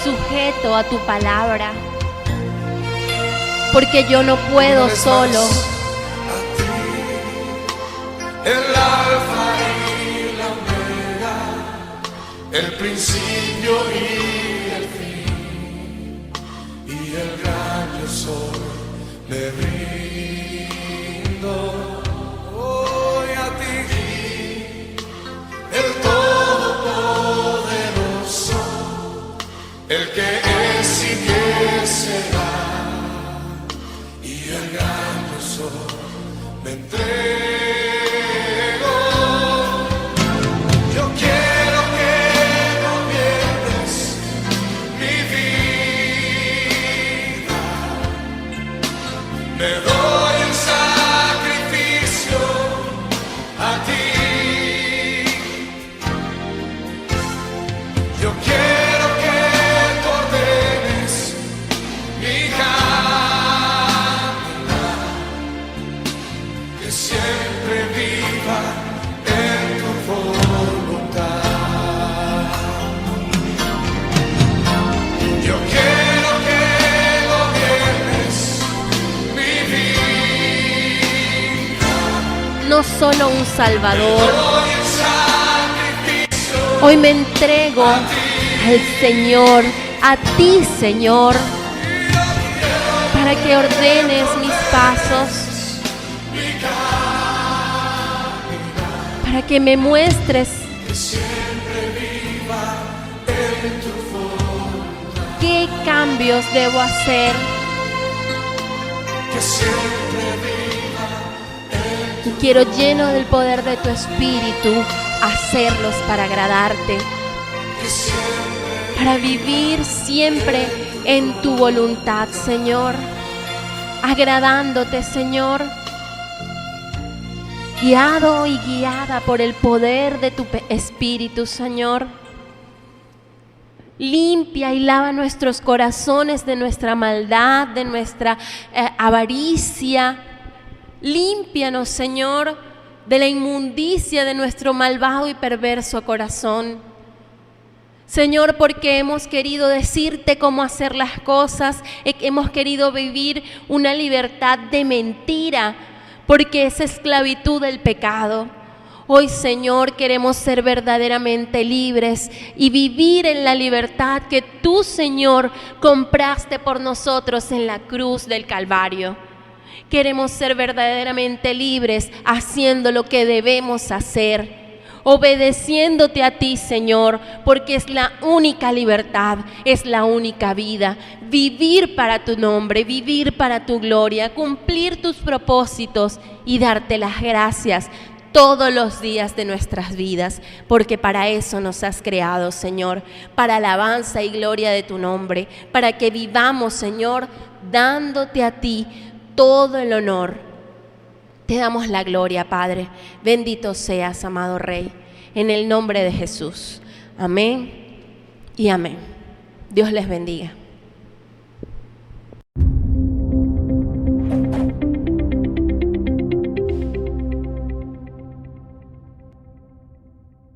sujeto a tu palabra, porque yo no puedo solo. El alfa y la omega, el principio y el fin, y el gran yo soy, me rindo hoy a ti, el todopoderoso, el que es y que será, y el gran yo soy, me entrego. Me doy en sacrificio a ti. Yo quiero que tú solo un Salvador. Hoy me entrego al Señor, a ti, Señor, para que ordenes mis pasos, para que me muestres qué cambios debo hacer. Y quiero, lleno del poder de tu Espíritu, hacerlos para agradarte, para vivir siempre en tu voluntad, Señor, agradándote, Señor, guiado y guiada por el poder de tu Espíritu, Señor. Limpia y lava nuestros corazones de nuestra maldad, de nuestra avaricia. Límpianos, Señor, de la inmundicia de nuestro malvado y perverso corazón. Señor, porque hemos querido decirte cómo hacer las cosas, hemos querido vivir una libertad de mentira, porque es esclavitud del pecado. Hoy, Señor, queremos ser verdaderamente libres y vivir en la libertad que tú, Señor, compraste por nosotros en la cruz del Calvario. Queremos ser verdaderamente libres haciendo lo que debemos hacer, obedeciéndote a ti, Señor, porque es la única libertad, es la única vida. Vivir para tu nombre, vivir para tu gloria, cumplir tus propósitos y darte las gracias todos los días de nuestras vidas, porque para eso nos has creado, Señor, para alabanza y gloria de tu nombre, para que vivamos, Señor, dándote a ti todo el honor. Te damos la gloria, Padre. Bendito seas, amado Rey, en el nombre de Jesús. Amén y amén. Dios les bendiga.